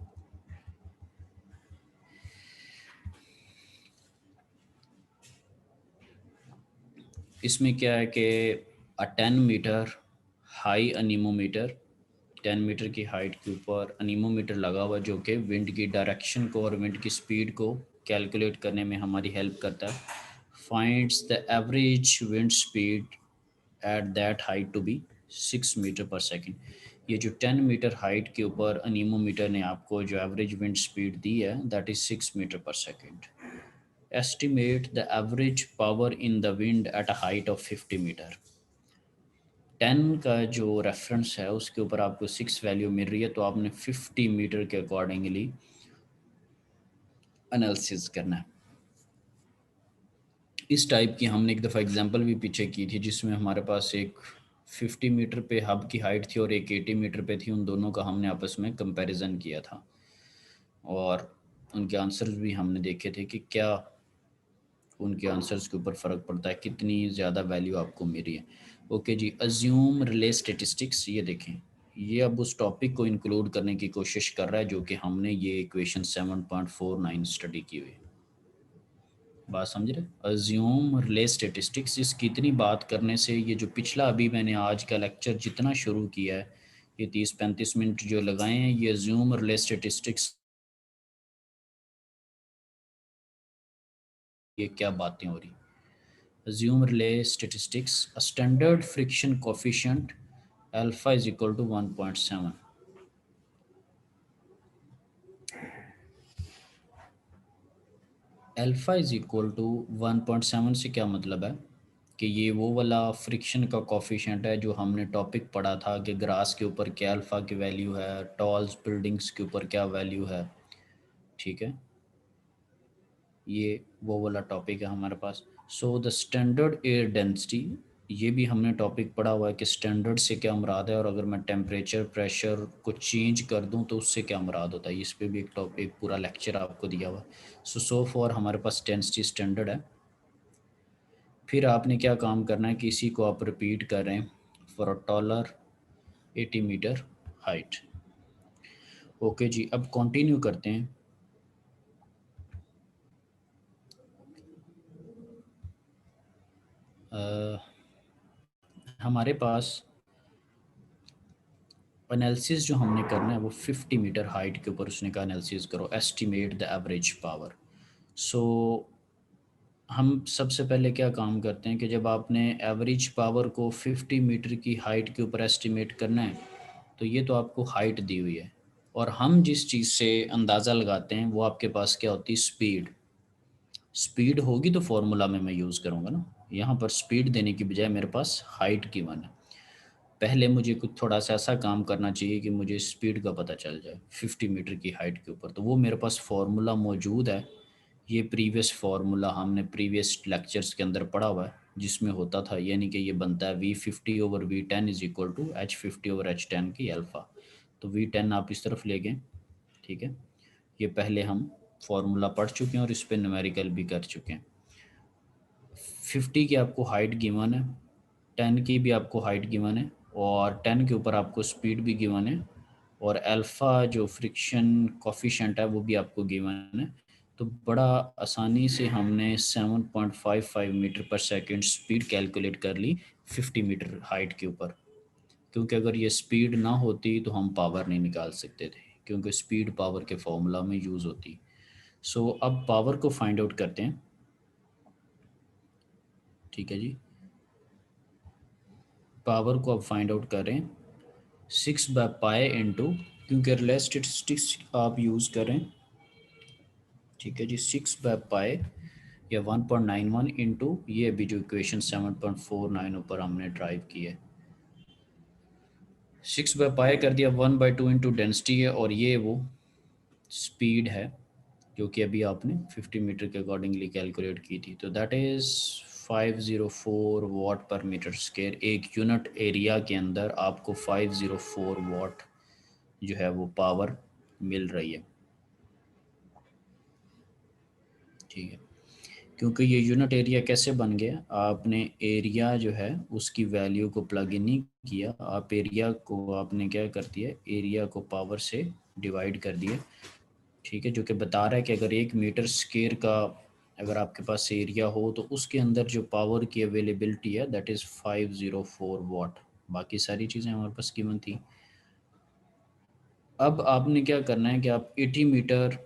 इसमें क्या है कि 10 मीटर हाई अनीमोमीटर, 10 मीटर की हाइट के ऊपर अनीमोमीटर लगा हुआ, जो कि विंड की डायरेक्शन को और विंड की स्पीड को कैलकुलेट करने में हमारी हेल्प करता है। Finds the average wind speed at that height to be 6 meter per second. ये जो 10 मीटर हाइट के ऊपर अनीमोमीटर ने आपको जो एवरेज विंड स्पीड दी है, that is 6 meter per second. Estimate the average power in the wind at a height of 50 meter. 10 का जो रेफरेंस है उसके ऊपर आपको 6 वैल्यू मिल रही है, तो आपने 50 मीटर के अकॉर्डिंगली एनालिसिस करना है। इस टाइप की हमने एक दफ़ा एग्जांपल भी पीछे की थी, जिसमें हमारे पास एक 50 मीटर पे हब की हाइट थी और एक 80 मीटर पे थी। उन दोनों का हमने आपस में कंपैरिजन किया था और उनके आंसर्स भी हमने देखे थे कि क्या उनके आंसर्स के ऊपर फ़र्क पड़ता है, कितनी ज़्यादा वैल्यू आपको मिली है। ओके जी, अज्यूम रिले स्टेटिस्टिक्स, ये देखें, ये अब उस टॉपिक को इंक्लूड करने की कोशिश कर रहा है जो कि हमने ये इक्वेशन 7.49 स्टडी की हुई। बात समझ रहे? अज्यूम रिले स्टेटिस्टिक्स, इसकी इतनी बात करने से ये जो पिछला अभी मैंने आज का लेक्चर जितना शुरू किया है, ये 30-35 मिनट जो लगाए हैं, ये अज्यूम रिले स्टेटिस्टिक्स, ये क्या बातें हो रही। assume relay statistics, a standard friction coefficient alpha is equal to 1.7. Alpha is equal to 1.7 से क्या मतलब है कि ये वो वाला फ्रिक्शन का कॉफिशेंट है जो हमने टॉपिक पढ़ा था कि ग्रास के ऊपर क्या अल्फ़ा की वैल्यू है, टॉल्स बिल्डिंग्स के ऊपर क्या वैल्यू है। ठीक है, ये वो वाला टॉपिक है हमारे पास। So the standard air density, ये भी हमने टॉपिक पढ़ा हुआ है कि स्टैंडर्ड से क्या मुराद है, और अगर मैं टेम्परेचर प्रेशर को चेंज कर दूं तो उससे क्या मुराद होता है। इस पे भी एक टॉपिक पूरा लेक्चर आपको दिया हुआ है। सो फॉर हमारे पास डेंसिटी स्टैंडर्ड है। फिर आपने क्या काम करना है कि इसी को आप रिपीट कर रहे हैं for a taller 80 metre height. Okay जी, अब कंटिन्यू करते हैं। हमारे पास एनालिसिस जो हमने करना है वो 50 मीटर हाइट के ऊपर उसने कहा एनालिसिस करो, एस्टिमेट द एवरेज पावर। सो हम सबसे पहले क्या काम करते हैं कि जब आपने एवरेज पावर को 50 मीटर की हाइट के ऊपर एस्टिमेट करना है, तो ये तो आपको हाइट दी हुई है, और हम जिस चीज़ से अंदाज़ा लगाते हैं वो आपके पास क्या होती है, स्पीड। स्पीड होगी तो फार्मूला में मैं यूज़ करूँगा ना, यहाँ पर स्पीड देने की बजाय मेरे पास हाइट की वन है। पहले मुझे कुछ थोड़ा सा ऐसा काम करना चाहिए कि मुझे स्पीड का पता चल जाए 50 मीटर की हाइट के ऊपर, तो वो मेरे पास फार्मूला मौजूद है। ये प्रीवियस फार्मूला हमने प्रीवियस लेक्चर्स के अंदर पढ़ा हुआ है, जिसमें होता था, यानी कि ये बनता है V50/V10 is equal to H50/H10 की अल्फ़ा। तो V10 आप इस तरफ ले गए। ठीक है, ये पहले हम फार्मूला पढ़ चुके हैं और इस पर न्यूमेरिकल भी कर चुके हैं। 50 की आपको हाइट गिवन है, 10 की भी आपको हाइट गिवन है, और 10 के ऊपर आपको स्पीड भी गिवन है, और अल्फ़ा जो फ्रिक्शन कोफिशिएंट है वो भी आपको गिवन है। तो बड़ा आसानी से हमने 7.55 metre per second speed calculate कर ली 50 मीटर हाइट के ऊपर, क्योंकि अगर ये स्पीड ना होती तो हम पावर नहीं निकाल सकते थे, क्योंकि स्पीड पावर के फॉर्मूला में यूज़ होती। सो अब पावर को फाइंड आउट करते हैं। ठीक है जी, पावर को अब फाइंड आउट करें 6/पाई इंटू, क्योंकि रिले स्टेटिस्टिक्स आप यूज़ करें। ठीक है जी, 6/पाई या 1.91 इंटू ये अभी जो इक्वेशन 7.49 ऊपर हमने ड्राइव की है, 6 बाय पाई कर दिया, 1/2 इंटू डेंसिटी है, और ये वो स्पीड है जो कि अभी आपने 50 मीटर के अकॉर्डिंगली कैलकुलेट की थी। तो दैट इज़ 504 वाट पर मीटर स्क्वायर। एक यूनिट एरिया के अंदर आपको 504 वाट जो है वो पावर मिल रही है। ठीक है, क्योंकि ये यूनिट एरिया कैसे बन गया, आपने एरिया जो है उसकी वैल्यू को प्लग इन नहीं किया, आप एरिया को आपने क्या कर दिया, एरिया को पावर से डिवाइड कर दिया। ठीक है, जो कि बता रहा है कि अगर 1 मीटर स्क्वायर का अगर आपके पास एरिया हो तो उसके अंदर जो पावर की अवेलेबिलिटी है दैट इज़ 504 वाट। बाकी सारी चीज़ें हमारे पास गिवन थी। अब आपने क्या करना है कि आप 80 मीटर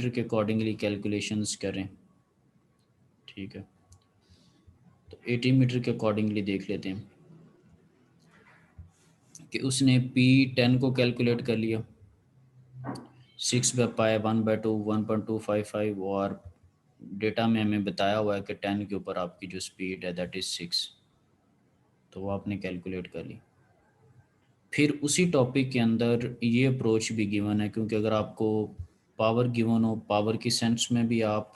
के अकॉर्डिंगली कैलकुलेशंस करें। ठीक है, तो 80 मीटर के अकॉर्डिंगली देख लेते हैं कि उसने P10 को कैलकुलेट कर लिया, 6 बाय पाई 1/2 1.255, और डेटा में हमें बताया हुआ है कि 10 के ऊपर आपकी जो स्पीड है दैट इज़ 6, तो वो आपने कैलकुलेट कर ली। फिर उसी टॉपिक के अंदर ये अप्रोच भी गिवन है, क्योंकि अगर आपको पावर गिवन हो, पावर की सेंस में भी आप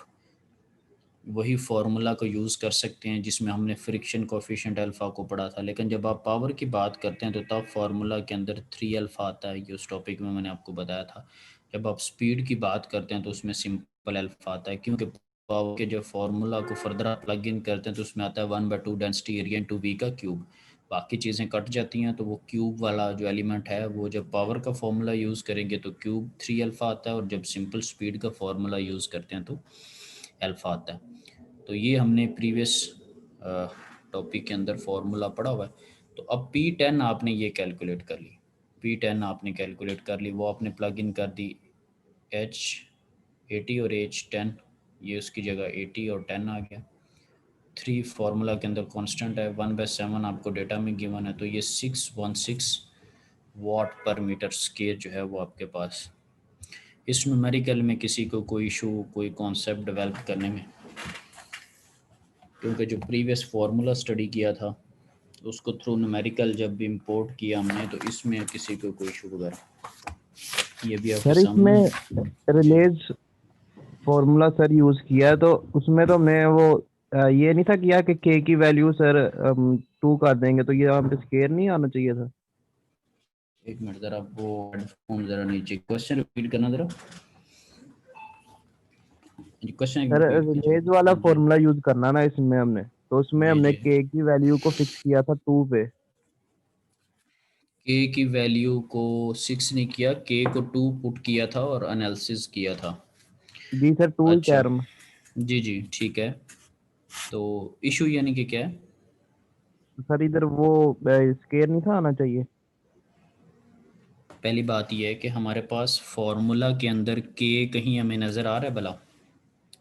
वही फार्मूला को यूज़ कर सकते हैं जिसमें हमने फ्रिक्शन कोफिशिएंट अल्फ़ा को पढ़ा था। लेकिन जब आप पावर की बात करते हैं तो तब फार्मूला के अंदर 3 अल्फ़ा आता है, ये उस टॉपिक में मैंने आपको बताया था। जब आप स्पीड की बात करते हैं तो उसमें सिंपल अल्फ़ा आता है, क्योंकि पावर के जब फार्मूला को फर्दर आप प्लग इन करते हैं तो उसमें आता है 1/2 डेंसिटी एरिया इंटू वी का क्यूब। बाकी चीज़ें कट जाती हैं, तो वो क्यूब वाला जो एलिमेंट है वो जब पावर का फार्मूला यूज़ करेंगे तो क्यूब 3 अल्फ़ा आता है, और जब सिंपल स्पीड का फार्मूला यूज़ करते हैं तो अल्फ़ा आता है। तो ये हमने प्रीवियस टॉपिक के अंदर फार्मूला पढ़ा हुआ है। तो अब P10 आपने ये कैलकुलेट कर ली, P10 आपने कैलकुलेट कर ली, वो आपने प्लग इन कर दी, H80 और H10, ये उसकी जगह 80 और 10 आ गया। 3 फार्मूला के अंदर कांस्टेंट है, 1/7 आपको डेटा में गिवन है, तो ये 616 वाट पर मीटर स्क्वायर जो है वो आपके पास। इस न्यूमेरिकल में किसी को कोई इशू, कोई कॉन्सेप्ट डेवलप करने में, क्योंकि जो प्रीवियस फार्मूला स्टडी किया था उसको थ्रू न्यूमेरिकल जब इंपोर्ट किया हमने, तो इसमें किसी को कोई इशू वगैरह, ये भी आपके सर सामने इसमें रिलेज फॉर्मूला सर यूज किया है, तो उसमें तो मैं वो ये नहीं था किया कि के की वैल्यू सर 2 कर देंगे, तो ये यहाँ पे स्केयर नहीं आना चाहिए था। एक मिनट जरा, वो हेडफोन जरा नीचे, क्वेश्चन रिपीट करना जरा, क्वेश्चन सर रिपीट रिलेज वाला कीजिए जी। फॉर्मूला यूज करना ना इसमें हमने, तो उसमें जी हमने जी, के की वैल्यू को फिक्स किया था 2 पे। के की वैल्यू को 6 नहीं किया, के को 2 पुट किया था और एनालिसिस किया था। जी सर 2 ही अच्छा, टर्म। जी जी ठीक है, तो इशू यानी कि क्या है? सर इधर वो स्केयर नहीं था आना चाहिए। पहली बात यह है कि हमारे पास फार्मूला के अंदर के कहीं हमें नज़र आ रहा है भला,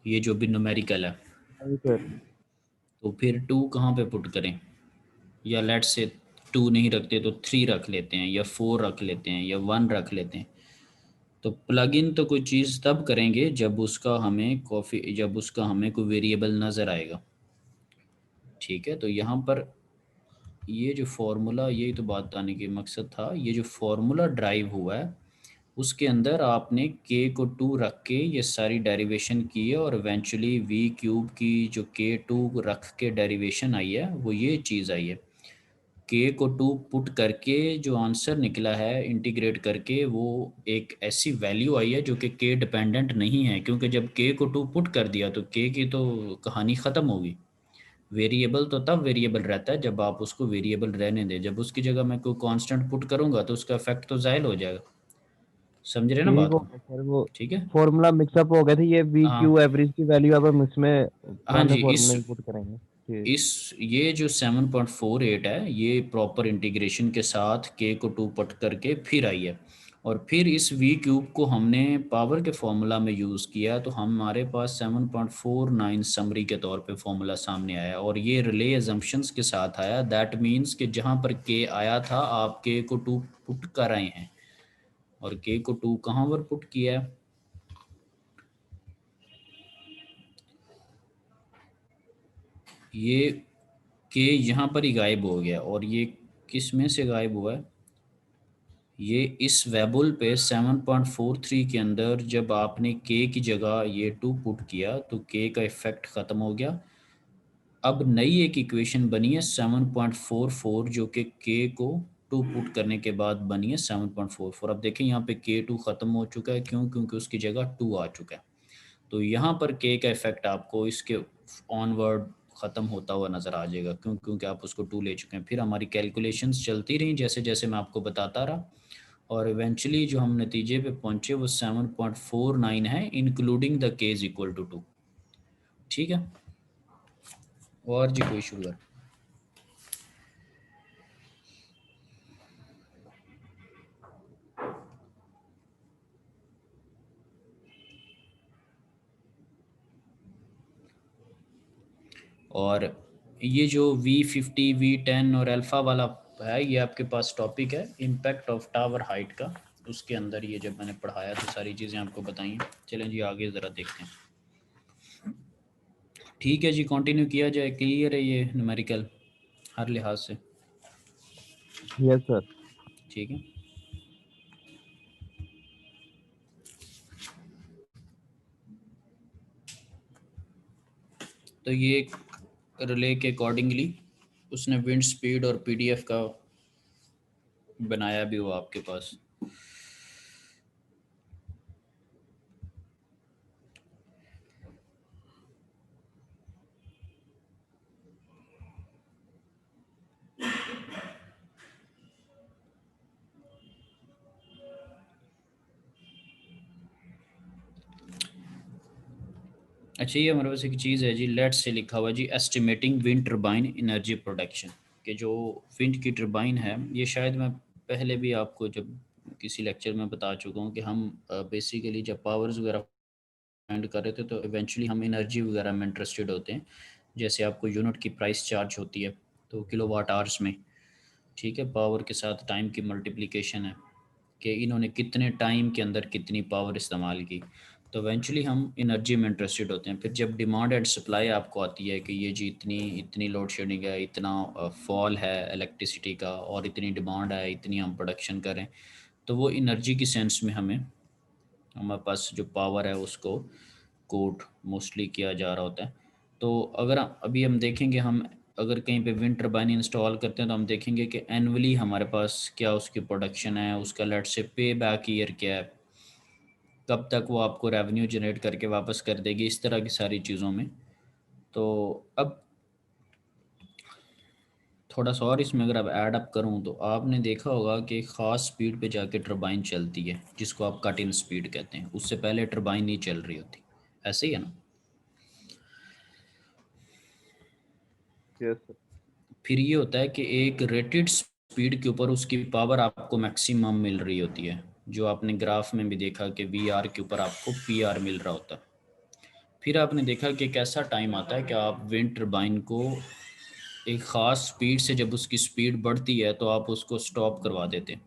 ये जो भी न्यूमेरिकल है, नहीं सर। तो फिर 2 कहाँ पे पुट करें? या लेट से 2 नहीं रखते तो 3 रख लेते हैं, या 4 रख लेते हैं, या 1 रख लेते हैं। तो प्लग इन तो कोई चीज़ तब करेंगे जब उसका हमें कोई वेरिएबल नज़र आएगा। ठीक है, तो यहाँ पर ये जो फार्मूला, यही तो बात बताने की मकसद था, ये जो फार्मूला ड्राइव हुआ है उसके अंदर आपने के को 2 रख के ये सारी डेरिवेशन की है, और इवेंचुअली वी क्यूब की जो के 2 रख के डेरिवेशन आई है वो ये चीज़ आई है। के को 2 पुट करके जो आंसर निकला है इंटीग्रेट करके, वो एक ऐसी वैल्यू आई है जो कि के डिपेंडेंट नहीं है, क्योंकि जब के को 2 पुट कर दिया तो के की तो कहानी ख़त्म होगी। वेरिएबल तो तब वेरिएबल रहता है जब आप उसको वेरिएबल रहने दें, जब उसकी जगह मैं कोई कांस्टेंट पुट करूंगा तो उसका इफेक्ट तो ज़ायल हो जाएगा। समझ रहे हैं ना ठीक बात हो को? गया सर, वो ठीक है, फॉर्मूला मिक्सअप हो गए थे, ये वी हाँ क्यू एवरेज की वैल्यू अब हम इसमें हाँ पुराने जी, फॉर्मूले में पुट करेंगे। ठीक। ये जो 7.48 है ये प्रॉपर इंटीग्रेशन के साथ के को 2 पट करके फिर आई है, और फिर इस वी क्यूब को हमने पावर के फॉर्मूला में यूज़ किया, तो हमारे पास 7.49 समरी के तौर पे फॉर्मूला सामने आया, और ये रिले एजम्पशंस के साथ आया। दैट मीन्स कि जहाँ पर के आया था आप के को 2 पुट कर आए हैं, और के को 2 कहाँ पर पुट किया है, ये के यहाँ पर ही गायब हो गया, और ये किस में से गायब हुआ है? ये इस वेबुल पे 7.43 के अंदर जब आपने k की जगह ये 2 पुट किया तो k का इफेक्ट ख़त्म हो गया। अब नई एक इक्वेशन बनी है 7.44 जो कि k को 2 पुट करने के बाद बनी है 7.44। अब देखें यहाँ पे k2 ख़त्म हो चुका है, क्यों? क्योंकि उसकी जगह 2 आ चुका है। तो यहाँ पर k का इफेक्ट आपको इसके ऑनवर्ड ख़त्म होता हुआ नज़र आ जाएगा, क्यों? क्योंकि आप उसको 2 ले चुके हैं। फिर हमारी कैलकुलेशंस चलती रही जैसे जैसे मैं आपको बताता रहा, और इवेंचुअली जो हम नतीजे पे पहुंचे वो 7.49 है, including the k is equal to 2। ठीक है, और जी कोई शुरू कर। और ये जो V50, V10 और अल्फ़ा वाला है, ये आपके पास टॉपिक है इम्पैक्ट ऑफ टावर हाइट का। उसके अंदर ये जब मैंने पढ़ाया तो सारी चीज़ें आपको बताई हैं। चलें जी आगे ज़रा देखते हैं। ठीक है जी, कंटिन्यू किया जाए। क्लियर है ये न्यूमेरिकल हर लिहाज से? Yes sir. ठीक है, तो ये रिले के अकॉर्डिंगली उसने विंड स्पीड और पीडीएफ का बनाया भी हुआ आपके पास। अच्छा, ये हमारे पास एक चीज़ है जी, लेट्स से लिखा हुआ जी estimating wind turbine energy production, के जो विंड की टर्बाइन है, ये शायद मैं पहले भी आपको जब किसी लेक्चर में बता चुका हूँ कि हम बेसिकली जब पावर्स वगैरह फाइंड कर रहे थे तो इवेंचुअली हम एनर्जी वगैरह में इंटरेस्टेड होते हैं। जैसे आपको यूनिट की प्राइस चार्ज होती है तो किलोवाट आवर्स में, ठीक है, पावर के साथ टाइम की मल्टीप्लिकेशन है कि इन्होंने कितने टाइम के अंदर कितनी पावर इस्तेमाल की। तो इवेंचुअली हम एनर्जी में इंटरेस्टेड होते हैं। फिर जब डिमांड एंड सप्लाई आपको आती है कि ये जी इतनी इतनी लोड शेडिंग है, इतना फॉल है इलेक्ट्रिसिटी का और इतनी डिमांड है, इतनी हम प्रोडक्शन करें, तो वो एनर्जी की सेंस में हमें हमारे पास जो पावर है उसको कोट मोस्टली किया जा रहा होता है। तो अगर अभी हम देखेंगे, हम अगर कहीं पे विंड टर्बाइन इंस्टॉल करते हैं तो हम देखेंगे कि एनुअली हमारे पास क्या उसकी प्रोडक्शन है, उसका लेट से पे बैक ईयर क्या है, कब तक वो आपको रेवेन्यू जनरेट करके वापस कर देगी, इस तरह की सारी चीज़ों में। तो अब थोड़ा सा और इसमें अगर आप ऐड अप करूँ तो आपने देखा होगा कि एक ख़ास स्पीड पे जाके टर्बाइन चलती है जिसको आप कट इन स्पीड कहते हैं, उससे पहले टर्बाइन नहीं चल रही होती। ऐसे ही है ना? Yes sir. फिर ये होता है कि एक रेटेड स्पीड के ऊपर उसकी पावर आपको मैक्सिमम मिल रही होती है, जो आपने ग्राफ में भी देखा कि वी आर के ऊपर आपको पी आर मिल रहा होता है। फिर आपने देखा कि एक ऐसा टाइम आता है कि आप विंड टर्बाइन को एक ख़ास स्पीड से, जब उसकी स्पीड बढ़ती है तो आप उसको स्टॉप करवा देते हैं,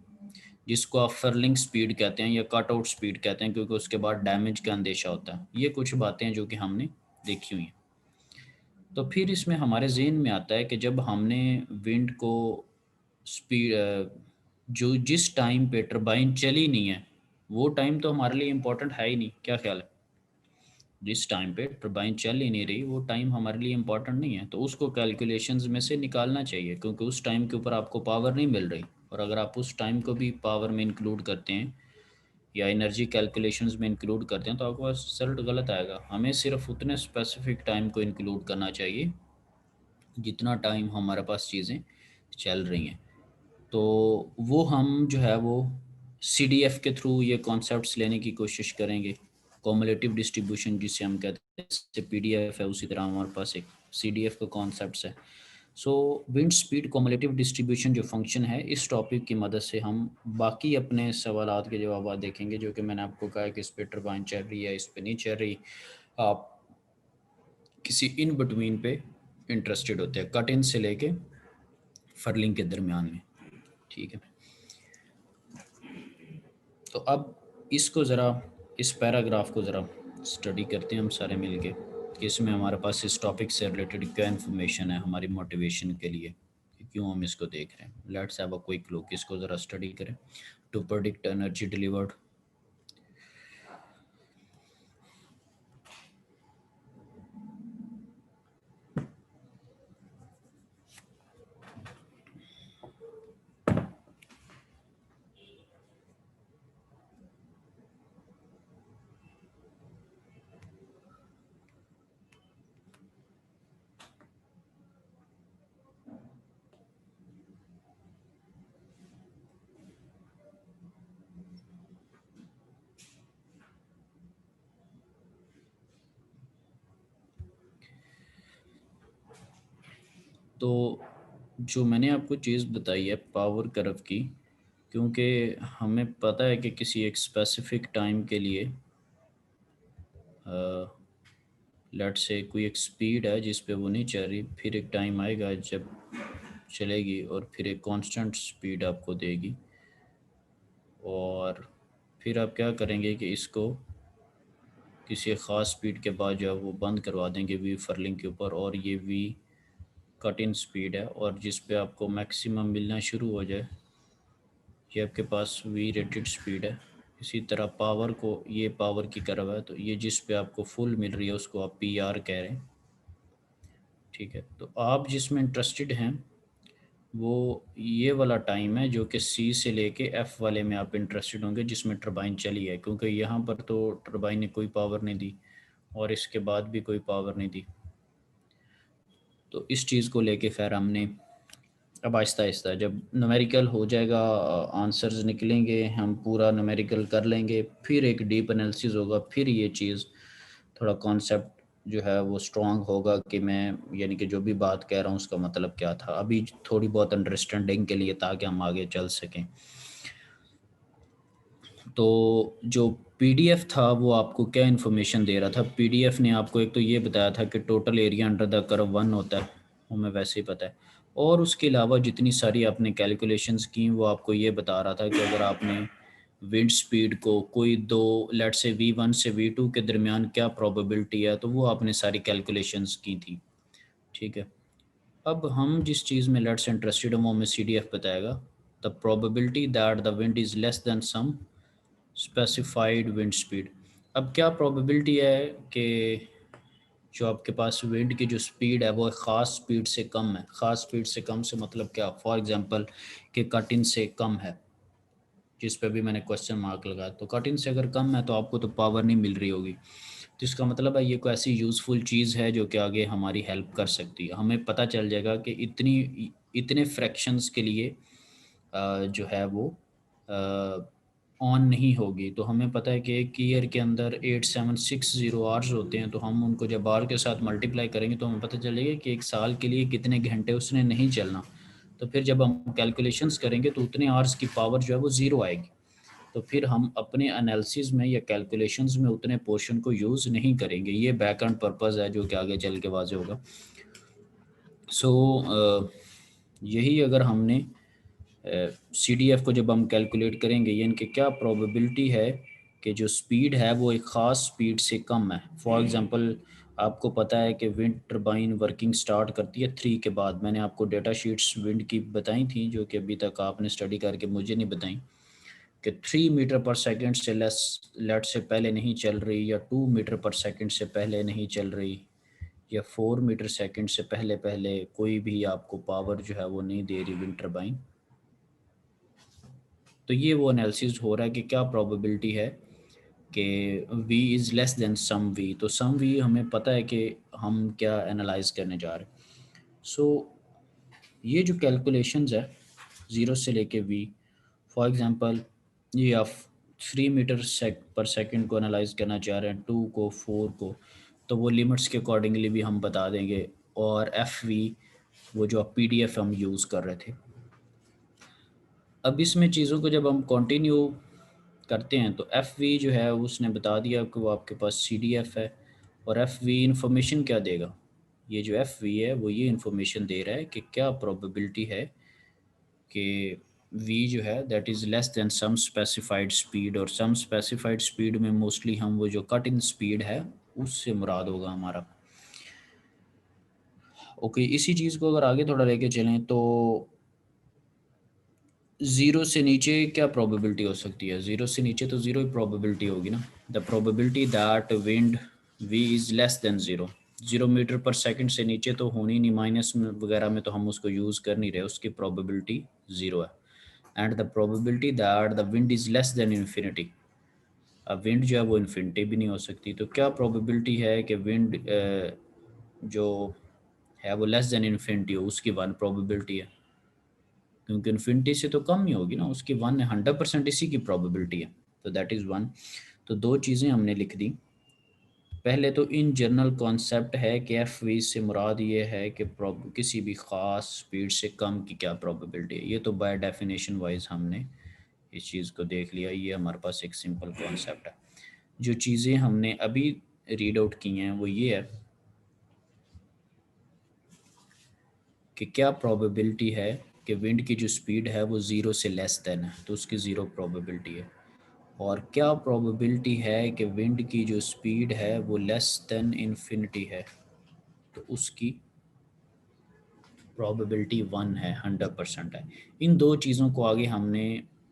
जिसको आप फर्लिंग स्पीड कहते हैं या कट आउट स्पीड कहते हैं, क्योंकि उसके बाद डैमेज का अंदेशा होता है। ये कुछ बातें हैं जो कि हमने देखी हुई हैं। तो फिर इसमें हमारे ज़हन में आता है कि जब हमने विंड को स्पीड जो जिस टाइम पे टरबाइन चली नहीं है वो टाइम तो हमारे लिए इम्पोर्टेंट है ही नहीं, क्या ख्याल है? जिस टाइम पे टरबाइन चल ही नहीं रही वो टाइम हमारे लिए इम्पोर्टेंट नहीं है, तो उसको कैलकुलेशंस में से निकालना चाहिए, क्योंकि उस टाइम के ऊपर आपको पावर नहीं मिल रही। और अगर आप उस टाइम को भी पावर में इंक्लूड करते हैं या एनर्जी कैलकुलेशंस में इंक्लूड करते हैं तो आपको रिजल्ट गलत आएगा। हमें सिर्फ उतने स्पेसिफिक टाइम को इंक्लूड करना चाहिए जितना टाइम हमारे पास चीज़ें चल रही हैं। तो वो हम जो है वो CDF के थ्रू ये कॉन्सेप्ट्स लेने की कोशिश करेंगे। कॉमुलेटिव डिस्ट्रीब्यूशन जिसे हम कहते हैं, जैसे PDF है उसी तरह हमारे पास एक CDF का कॉन्सेप्ट्स है। सो विंड स्पीड कॉमुलेटिव डिस्ट्रीब्यूशन जो फंक्शन है, इस टॉपिक की मदद से हम बाकी अपने सवालात के जवाब देखेंगे, जो कि मैंने आपको कहा कि इस पे टरबाइन चल रही है, इस पे नहीं चल रही। आप किसी इन बिटवीन पे इंटरेस्टेड होते हैं, कट इन से लेके फर्लिंग के दरमियान में, ठीक है। तो अब इसको ज़रा, इस पैराग्राफ को ज़रा स्टडी करते हैं हम सारे मिलके कि इसमें हमारे पास इस टॉपिक से रिलेटेड क्या इन्फॉर्मेशन है हमारी मोटिवेशन के लिए, कि क्यों हम इसको देख रहे हैं। Let's have a quick look, इसको ज़रा स्टडी करें। टू प्रेडिक्ट एनर्जी डिलीवर्ड, तो जो मैंने आपको चीज़ बताई है पावर कर्व की, क्योंकि हमें पता है कि किसी एक स्पेसिफिक टाइम के लिए लेट्स से कोई एक स्पीड है जिस पे वो नहीं चल रही, फिर एक टाइम आएगा जब चलेगी और फिर एक कांस्टेंट स्पीड आपको देगी, और फिर आप क्या करेंगे कि इसको किसी ख़ास स्पीड के बाद जो है वो बंद करवा देंगे वी फर्लिंग के ऊपर, और ये वी कट इन स्पीड है, और जिस पे आपको मैक्सिमम मिलना शुरू हो जाए ये आपके पास वी रेटेड स्पीड है। इसी तरह पावर को, ये पावर की कर्व है, तो ये जिस पे आपको फुल मिल रही है उसको आप पी आर कह रहे हैं, ठीक है। तो आप जिसमें इंटरेस्टेड हैं वो ये वाला टाइम है जो कि सी से लेके एफ वाले में आप इंटरेस्टेड होंगे, जिसमें टरबाइन चली है, क्योंकि यहाँ पर तो टरबाइन ने कोई पावर नहीं दी और इसके बाद भी कोई पावर नहीं दी। तो इस चीज़ को लेके फिर हमने अब आहिस्ता आहिस्ता जब न्यूमेरिकल हो जाएगा, आंसर्स निकलेंगे, हम पूरा न्यूमेरिकल कर लेंगे, फिर एक डीप एनालिसिस होगा, फिर ये चीज़ थोड़ा कॉन्सेप्ट जो है वो स्ट्रॉन्ग होगा कि मैं यानी कि जो भी बात कह रहा हूँ उसका मतलब क्या था। अभी थोड़ी बहुत अंडरस्टैंडिंग के लिए ताकि हम आगे चल सकें। तो जो पीडीएफ था वो आपको क्या इन्फॉर्मेशन दे रहा था? पीडीएफ ने आपको एक तो ये बताया था कि total area under the curve 1 होता है, हमें वैसे ही पता है, और उसके अलावा जितनी सारी आपने कैलकुलेशंस की वो आपको ये बता रहा था कि अगर आपने विंड स्पीड को कोई दो लेट से V1 से V2 के दरमियान क्या प्रोबेबिलिटी है, तो वो आपने सारी कैलकुलेशंस की थी, ठीक है। अब हम जिस चीज़ में लेट्स इंटरेस्टेड हैं वो हमें CDF बताएगा, the probability that the wind is less than some specified wind speed. अब क्या प्रोबेबिलिटी है कि जो आपके पास विंड की जो स्पीड है वो एक ख़ास स्पीड से कम है। ख़ास स्पीड से कम से मतलब क्या? फॉर एग्जांपल कि कट इन से कम है, जिस पे भी मैंने क्वेश्चन मार्क लगाया, तो कट इन से अगर कम है तो आपको तो पावर नहीं मिल रही होगी, तो इसका मतलब है ये कोई ऐसी यूज़फुल चीज़ है जो कि आगे हमारी हेल्प कर सकती है। हमें पता चल जाएगा कि इतने फ्रैक्शंस के लिए जो है वो ऑन नहीं होगी। तो हमें पता है कि एक ईयर के अंदर 8760 आवर्स होते हैं, तो हम उनको जब आवर के साथ मल्टीप्लाई करेंगे तो हमें पता चलेगा कि एक साल के लिए कितने घंटे उसने नहीं चलना। तो फिर जब हम कैलकुलेशंस करेंगे तो उतने आवर्स की पावर जो है वो ज़ीरो आएगी। तो फिर हम अपने एनालिसिस में या कैलकुलेशंस में उतने पोर्शन को यूज़ नहीं करेंगे। ये बैक एंड पर्पज़ है जो कि आगे चल के वाज़ेह होगा। सो यही अगर हमने CDF को जब हम कैलकुलेट करेंगे यानी कि क्या प्रोबेबिलिटी है कि जो स्पीड है वो एक ख़ास स्पीड से कम है। फॉर एग्जांपल आपको पता है कि विंड टरबाइन वर्किंग स्टार्ट करती है 3 के बाद। मैंने आपको डेटा शीट्स विंड की बताई थी जो कि अभी तक आपने स्टडी करके मुझे नहीं बताई, कि 3 मीटर पर सेकंड से लेट से पहले नहीं चल रही, या 2 मीटर पर सेकंड से पहले नहीं चल रही, या 4 मीटर सेकंड से पहले पहले कोई भी आपको पावर जो है वो नहीं दे रही विंड टरबाइन। तो ये वो एनालिसिस हो रहा है कि क्या प्रोबेबिलिटी है कि v is less than some v। तो सम v हमें पता है कि हम क्या एनालाइज करने जा रहे हैं। सो ये जो कैलकुलेशंस है 0 से लेके v, फॉर एग्जांपल ये आप 3 मीटर पर सेकंड को एनालाइज करना चाह रहे हैं, 2 को, 4 को, तो वो लिमिट्स के अकॉर्डिंगली भी हम बता देंगे। और fv वो जो PDF हम यूज़ कर रहे थे। अब इसमें चीज़ों को जब हम कंटिन्यू करते हैं तो FV जो है उसने बता दिया कि वो आपके पास CDF है, और FV इंफॉर्मेशन क्या देगा? ये जो FV है वो ये इंफॉर्मेशन दे रहा है कि क्या प्रोबेबिलिटी है कि V जो है that is less than some specified speed, और सम स्पेसिफाइड स्पीड में मोस्टली हम वो जो कट इन स्पीड है उससे मुराद होगा हमारा। ओके, इसी चीज़ को अगर आगे थोड़ा लेके चलें तो 0 से नीचे क्या प्रोबेबिलिटी हो सकती है? 0 से नीचे तो 0 ही प्रोबेबिलिटी होगी ना। The probability that wind v is less than 0, 0 meter per second से नीचे तो होनी नहीं, माइनस में वगैरह में तो हम उसको यूज़ कर नहीं रहे, उसकी प्रोबेबिलिटी 0 है। And the probability that the wind is less then infinity, अब विंड जो है वो इन्फिनिटी भी नहीं हो सकती, तो क्या प्रोबेबिलिटी है कि विंड जो है वो लेस देन इन्फिनिटी हो, उसकी 1 प्रोबेबिलिटी है, क्योंकि इन्फिनिटी से तो कम ही होगी ना, उसकी 1 है, 100% इसी की प्रोबेबिलिटी है, तो दैट इज़ 1। तो दो चीज़ें हमने लिख दी। पहले तो इन जनरल कॉन्सेप्ट है कि एफ वी से मुराद ये है कि किसी भी ख़ास स्पीड से कम की क्या प्रोबेबिलिटी है, ये तो बाय डेफिनेशन वाइज हमने इस चीज़ को देख लिया, ये हमारे पास एक सिंपल कॉन्सेप्ट है। जो चीज़ें हमने अभी रीड आउट की हैं वो ये है कि क्या प्रोबेबिलिटी है कि विंड की जो स्पीड है वो 0 से लेस देन है, तो उसकी 0 प्रोबेबिलिटी है। और क्या प्रोबेबिलिटी है कि विंड की जो स्पीड है वो लेस देन इन्फिनिटी है, तो उसकी प्रोबेबिलिटी 1 है, 100% है। इन दो चीज़ों को आगे हमने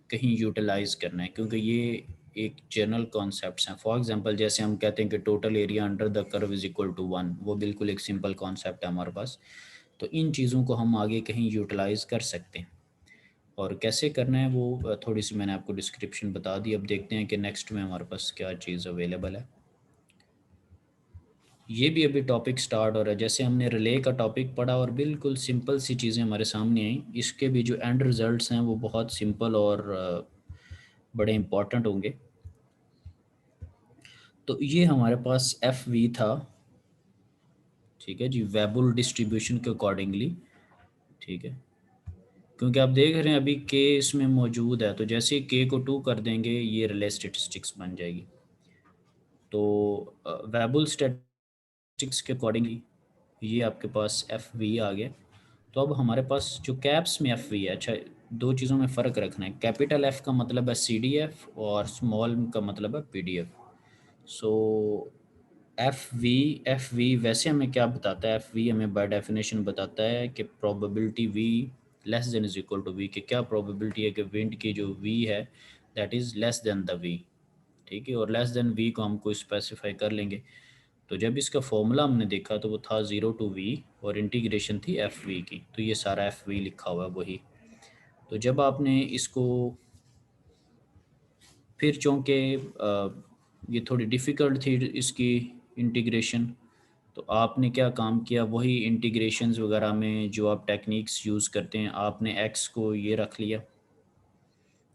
कहीं यूटिलाइज़ करना है, क्योंकि ये एक जनरल कॉन्सेप्ट्स हैं। फॉर एग्जांपल जैसे हम कहते हैं कि total area under the curve is equal to 1, वो बिल्कुल एक सिंपल कॉन्सेप्ट है हमारे पास। तो इन चीज़ों को हम आगे कहीं यूटिलाइज़ कर सकते हैं, और कैसे करना है वो थोड़ी सी मैंने आपको डिस्क्रिप्शन बता दी। अब देखते हैं कि नेक्स्ट में हमारे पास क्या चीज़ अवेलेबल है। ये भी अभी टॉपिक स्टार्ट हो रहा है, जैसे हमने रिले का टॉपिक पढ़ा और बिल्कुल सिंपल सी चीज़ें हमारे सामने आई, इसके भी जो एंड रिजल्ट्स हैं वो बहुत सिंपल और बड़े इम्पॉर्टेंट होंगे। तो ये हमारे पास एफ वी था, ठीक है जी, वेबुल डिस्ट्रीब्यूशन के अकॉर्डिंगली, ठीक है, क्योंकि आप देख रहे हैं अभी के इसमें मौजूद है, तो जैसे ही के को 2 कर देंगे ये रिले स्टेटिस्टिक्स बन जाएगी। तो वेबुल स्टैटिस्टिक्स के अकॉर्डिंगली ये आपके पास एफ वी आ गया। तो अब हमारे पास जो कैप्स में एफ वी है, अच्छा दो चीज़ों में फ़र्क रखना है, कैपिटल एफ का मतलब है सी डी एफ और स्मॉल का मतलब है P D F. So F V वैसे हमें क्या बताता है, एफ वी हमें बाय डेफिनेशन बताता है कि probability V less than is equal to V, कि क्या प्रोबेबिलिटी है कि विंड की जो वी है that is less than the V, ठीक है, और लेस देन वी को हम कोई स्पेसिफाई कर लेंगे। तो जब इसका फॉर्मूला हमने देखा तो वो था 0 टू वी और इंटीग्रेशन थी एफ वी की, तो ये सारा एफ वी लिखा हुआ है वही। तो जब आपने इसको फिर चूँकि ये थोड़ी डिफ़िकल्ट थी इसकी इंटीग्रेशन, तो आपने क्या काम किया, वही इंटीग्रेशंस वगैरह में जो आप टेक्निक्स यूज़ करते हैं, आपने एक्स को ये रख लिया,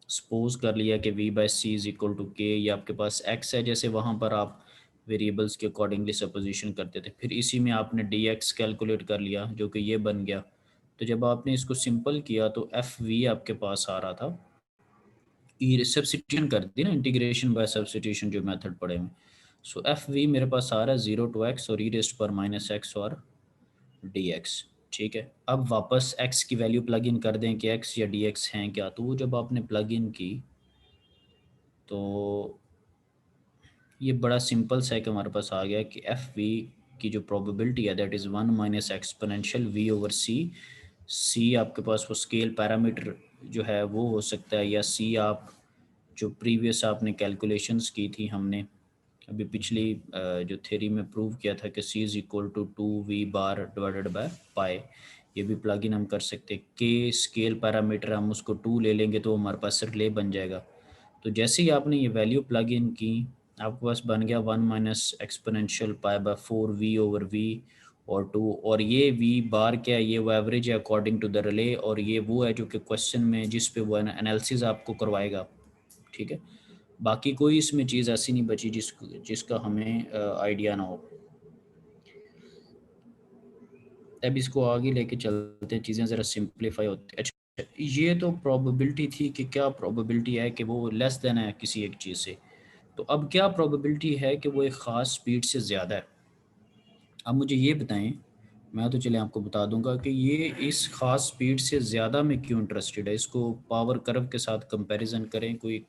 सपोज कर लिया कि v by C is equal to K, ये आपके पास x है, जैसे वहाँ पर आप वेरिएबल्स के अकॉर्डिंगली सपोजिशन करते थे। फिर इसी में आपने dx कैलकुलेट कर लिया जो कि ये बन गया। तो जब आपने इसको सिंपल किया तो एफ वी आपके पास आ रहा था, ई सब्सिट्यूशन कर दी ना, इंटीग्रेशन बाय सब्सिट्यूशन जो मेथड पढ़े में। सो एफ वी मेरे पास आ रहा है 0 टू x और ई रेस्ट पर माइनस एक्स और dx, ठीक है। अब वापस x की वैल्यू प्लग इन कर दें कि x या dx हैं क्या, तो वो जब आपने प्लग इन की तो ये बड़ा सिंपल सा है कि हमारे पास आ गया कि एफ वी की जो प्रोबेबिलिटी है that is 1 minus exponential v over c. C आपके पास वो स्केल पैरामीटर जो है वो हो सकता है, या सी आप जो प्रीवियस आपने कैलकुलेशंस की थी, हमने अभी पिछली जो थ्योरी में प्रूव किया था कि c is equal to 2v bar divided by pi, ये भी प्लग इन हम कर सकते हैं। के स्केल पैरामीटर हम उसको 2 ले लेंगे तो हमारे पास रिले बन जाएगा। तो जैसे ही आपने ये वैल्यू प्लग इन की आपके पास बन गया 1 minus exponential pi by 4v over v और 2, और ये v बार क्या है, ये वो एवरेज है अकॉर्डिंग टू द रिले, और ये वो है जो कि क्वेश्चन में जिस पे वो एनालिसिस आपको करवाएगा, ठीक है। बाकी कोई इसमें चीज़ ऐसी नहीं बची जिसका हमें आइडिया ना हो। अब इसको आगे लेके चलते हैं, चीज़ें ज़रा सिंप्लीफाई होती है। अच्छा, ये तो प्रोबेबिलिटी थी कि क्या प्रोबेबिलिटी है कि वो लेस देन है किसी एक चीज़ से, तो अब क्या प्रोबेबिलिटी है कि वो एक ख़ास स्पीड से ज़्यादा है। अब मुझे ये बताएं, मैं तो चले आपको बता दूंगा कि ये इस ख़ास स्पीड से ज़्यादा में क्यों इंटरेस्टेड है। इसको पावर कर्व के साथ कंपैरिजन करें, कोई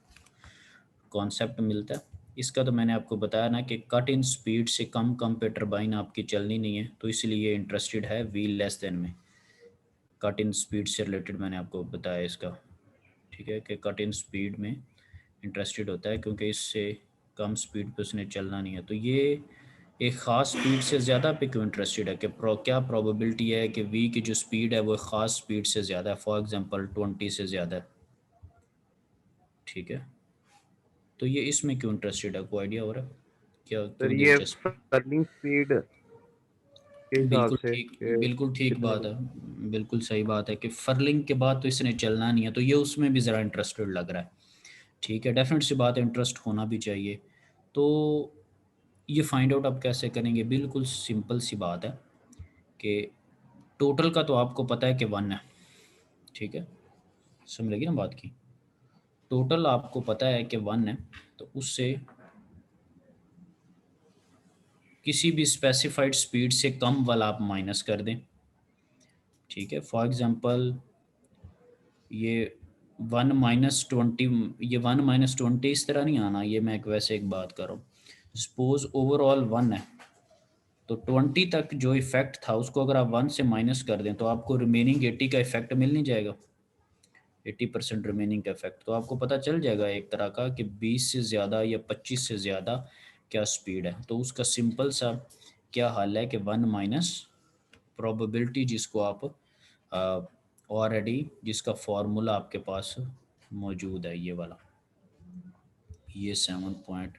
कॉन्सेप्ट मिलता है। इसका तो मैंने आपको बताया ना कि कट इन स्पीड से कम पे टरबाइन आपकी चलनी नहीं है, तो इसलिए इंटरेस्टेड है व्हील लेस देन में। कट इन स्पीड से रिलेटेड मैंने आपको बताया इसका, ठीक है, कि कट इन स्पीड में इंटरेस्टेड होता है क्योंकि इससे कम स्पीड पे उसने चलना नहीं है। तो ये एक ख़ास स्पीड से ज़्यादा पे क्यों इंटरेस्टेड है कि क्या प्रोबेबिलिटी है कि वी की जो स्पीड है वो एक ख़ास स्पीड से ज़्यादा है, फॉर एग्जांपल 20 से ज़्यादा है, ठीक है। तो ये इसमें क्यों इंटरेस्टेड है, कोई आइडिया हो रहा है क्या, सर क्यों ये दिलचस्प? फर्लिंग स्पीड के हिसाब से कि बिल्कुल ठीक कितना बात है, बिल्कुल सही बात है कि फर्लिंग के बाद तो इसने चलना नहीं है, तो ये उसमें भी ज़रा इंटरेस्टेड लग रहा है, ठीक है। डेफिनेट सी बात है, इंटरेस्ट होना भी चाहिए। तो ये फाइंड आउट आप कैसे करेंगे, बिल्कुल सिंपल सी बात है कि टोटल का तो आपको पता है कि 1 है, ठीक है, समझ लगी ना बात की। टोटल आपको पता है कि 1 है, तो उससे किसी भी स्पेसिफाइड स्पीड से कम वाला आप माइनस कर दें, ठीक है। फॉर एग्जांपल ये 1 - 20, ये 1 - 20 इस तरह नहीं आना, ये मैं वैसे एक बात कर रहा हूँ। सपोज ओवरऑल 1 है, तो 20 तक जो इफेक्ट था उसको अगर आप 1 से माइनस कर दें तो आपको रिमेनिंग 80 का इफेक्ट मिल नहीं जाएगा, 80% रिमेनिंग का इफेक्ट। तो आपको पता चल जाएगा एक तरह का कि 20 से ज़्यादा या 25 से ज़्यादा क्या स्पीड है। तो उसका सिंपल सा क्या हल है कि 1 माइनस प्रोबेबिलिटी, जिसको आप ऑलरेडी जिसका फॉर्मूला आपके पास मौजूद है, ये वाला, ये 7 पॉइंट,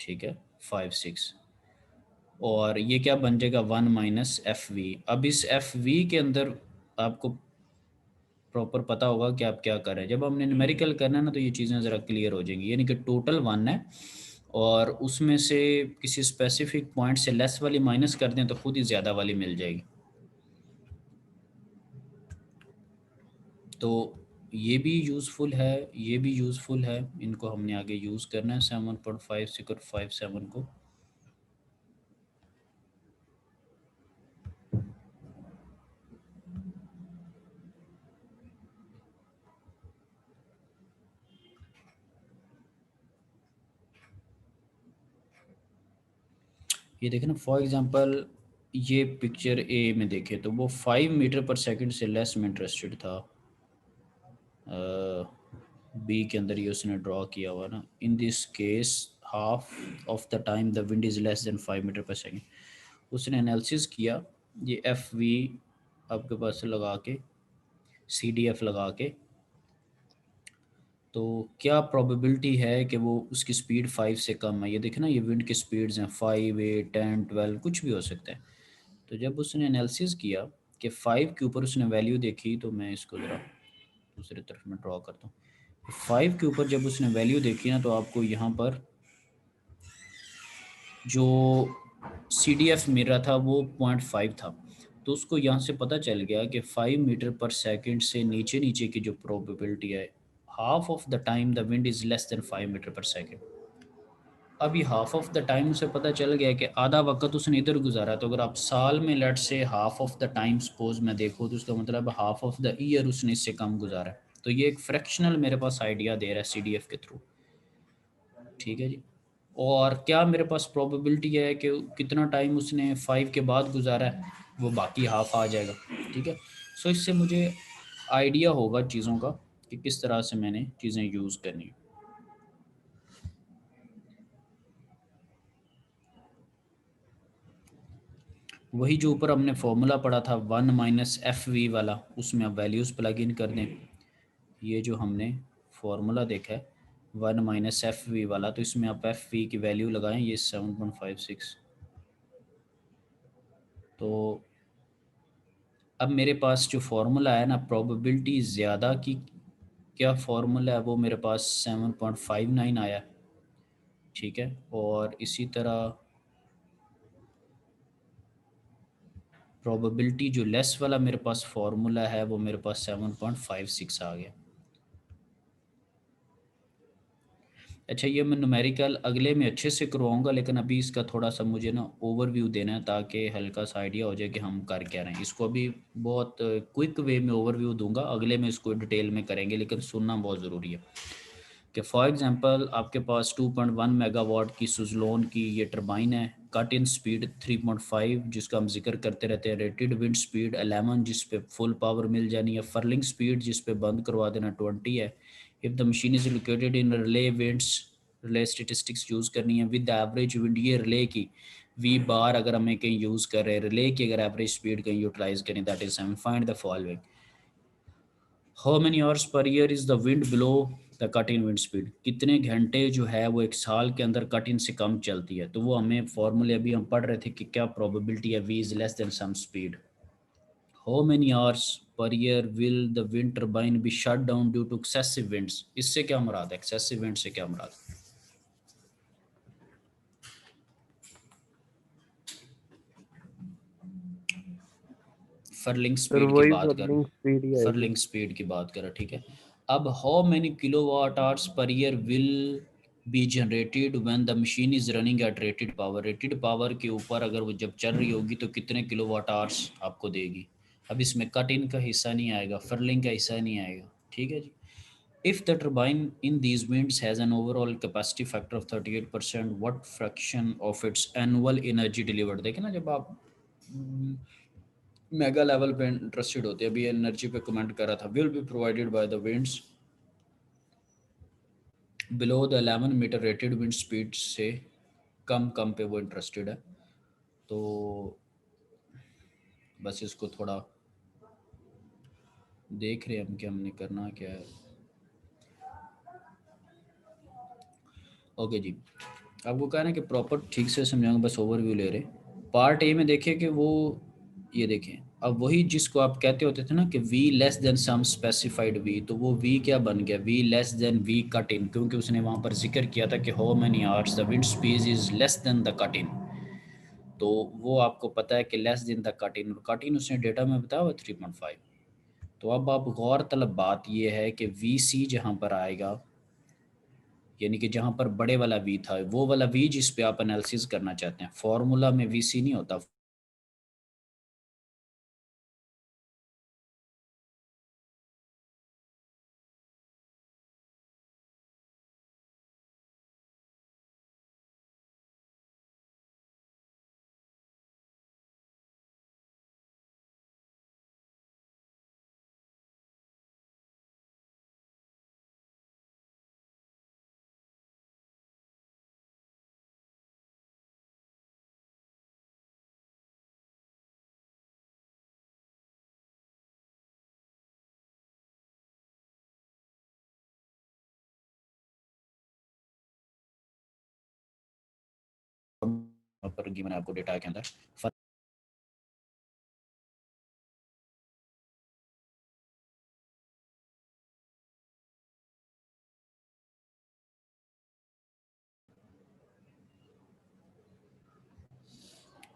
ठीक है, 56, और ये क्या बन जाएगा 1 माइनस एफ वी। अब इस एफ वी के अंदर आपको प्रॉपर पता होगा कि आप क्या कर रहे हैं। जब हमने न्यूमेरिकल करना है ना, तो ये चीज़ें ज़रा क्लियर हो जाएंगी। यानी कि टोटल 1 है और उसमें से किसी स्पेसिफिक पॉइंट से लेस वाली माइनस कर दें तो खुद ही ज़्यादा वाली मिल जाएगी। तो ये भी यूज़फुल है, ये भी यूज़फुल है, इनको हमने आगे यूज़ करना है 7.56 और 57 को। ये देखें ना, फॉर एग्जांपल ये पिक्चर ए में देखें तो वो 5 मीटर पर सेकंड से लेस में इंटरेस्टेड था। बी के अंदर ये उसने ड्रॉ किया हुआ ना, in this case half of the time the wind is less than 5 meter per second. उसने एनालिसिस किया, ये एफ वी आपके पास लगा के, सी डी एफ लगा के, तो क्या प्रोबेबिलिटी है कि वो उसकी स्पीड 5 से कम है। ये देखें ना, ये विंड की स्पीड्स हैं 5, 8, 10, 12, कुछ भी हो सकता है। तो जब उसने एनालिसिस किया कि 5 के ऊपर उसने वैल्यू देखी, तो मैं इसको ज़रा दूसरी तरफ में ड्रॉ करता हूँ। 5 के ऊपर जब उसने वैल्यू देखी ना, तो आपको यहाँ पर जो सी डी एफ मिल रहा था वो 0.5 था। तो उसको यहाँ से पता चल गया कि 5 मीटर पर सेकंड से नीचे नीचे की जो प्रोबेबिलिटी है, half of the time the wind is less than 5 meter per second. अभी हाफ ऑफ द टाइम उसे पता चल गया कि आधा वक्त उसने इधर गुजारा। तो अगर आप साल में लेट से half of the time suppose मैं देखूँ, तो उसका मतलब हाफ ऑफ द ईयर उसने इससे कम गुजारा है। तो ये एक फ्रैक्शनल मेरे पास आइडिया दे रहा है CDF के थ्रू, ठीक है जी। और क्या मेरे पास प्रोबेबिलिटी है कि कितना टाइम उसने 5 के बाद गुजारा है, वो बाकी हाफ आ जाएगा, ठीक है। सो इससे मुझे आइडिया होगा चीज़ों का कि किस तरह से मैंने चीज़ें यूज़ करनी है। वही जो ऊपर हमने फॉर्मूला पढ़ा था 1 माइनस एफ वी वाला, उसमें आप वैल्यूज़ प्लग इन कर दें। ये जो हमने फॉर्मूला देखा है 1 माइनस एफ वी वाला, तो इसमें आप एफ वी की वैल्यू लगाएं, ये 7.56। तो अब मेरे पास जो फार्मूला है ना, प्रोबेबिलिटी ज़्यादा की क्या फार्मूला है, वो मेरे पास 7.59 आया, ठीक है। और इसी तरह प्रोबेबिलिटी जो लेस वाला मेरे पास फार्मूला है, वो मेरे पास 7.56 आ गया। अच्छा, ये मैं न्यूमेरिकल अगले में अच्छे से करवाऊंगा, लेकिन अभी इसका थोड़ा सा मुझे ना ओवरव्यू देना है ताकि हल्का सा आइडिया हो जाए कि हम कर क्या रहे हैं। इसको अभी बहुत क्विक वे में ओवरव्यू दूंगा, अगले में इसको डिटेल में करेंगे, लेकिन सुनना बहुत ज़रूरी है। कि फॉर एग्जांपल आपके पास 2.1 मेगावाट की सुजलोन की ये टरबाइन है, कट इन स्पीड 3.5 जिसका हम जिक्र करते रहते हैं, रेटेड विंड स्पीड 11 जिस पे फुल पावर मिल जानी है, फर्लिंग स्पीड जिस पे बंद करवा देना 20 है। If the machine is located in relay winds, relay statistics use करनी है विद एवरेज विंड, ये रिले की वी बार अगर हमें कहीं यूज़ कर रहे हैं, रिले की अगर एवरेज स्पीड कहीं यूटिलाइज करें, दैट इज हम find the following. How many hours per year is the wind below the cut in wind speed, कितने घंटे जो है वो एक साल के अंदर कट इन से कम चलती है। तो वो हमें फॉर्मूले अभी हम पढ़ रहे थे कि क्या प्रोबेबिलिटी है V is less than some speed. How many hours per year will the wind turbine be shut down due to excessive winds, इससे क्या मुराद है, एक्सेसिव विंड से क्या मुराद है? फर्लिंग सर स्पीड की वही बात कर, फर्लिंग स्पीड ही आएगी। फर्लिंग स्पीड की बात करें, ठीक है। अब how many kilowatt hours per year will be generated when the machine is running at rated power, rated power के ऊपर अगर वो जब चल रही होगी तो कितने किलोवाट आवर्स आपको देगी। अब इसमें कट इन का हिस्सा नहीं आएगा, फर्लिंग का हिस्सा नहीं आएगा, ठीक है जी। If the turbine in these winds has an overall capacity factor of 38%, what fraction of its annual energy delivered, देखें ना जब आप मेगा लेवल पे इंटरेस्टेड होते हैं, अभी एनर्जी पे कमेंट कर रहा था, will be provided by the winds below the 11 meter rated wind speed से कम पे वो इंटरेस्टेड है। तो बस इसको थोड़ा देख रहे हैं हम कि हमने करना क्या है। ओके जी, आपको कहना है कि प्रॉपर ठीक से समझाऊंगा, बस ओवरव्यू ले रहे। पार्ट ए में देखिए कि वो ये देखें, अब वही जिसको आप कहते होते थे ना कि v less than some specified v, तो वो v क्या बन गया, v less than v cut in, क्योंकि उसने वहाँ पर जिक्र किया था कि how many hours the wind speed is less than the cut in, तो वो आपको पता है कि less than the cut in, cut in उसने डेटा में बताया हुआ 3.5। तो अब आप गौर तलब बात ये है कि वी सी जहाँ पर आएगा, यानी कि जहाँ पर बड़े वाला v था, वो वाला v जिस पे आप एनालिसिस करना चाहते हैं, फॉर्मूला में वी सी नहीं होता, पर गिवन आपको डेटा के अंदर।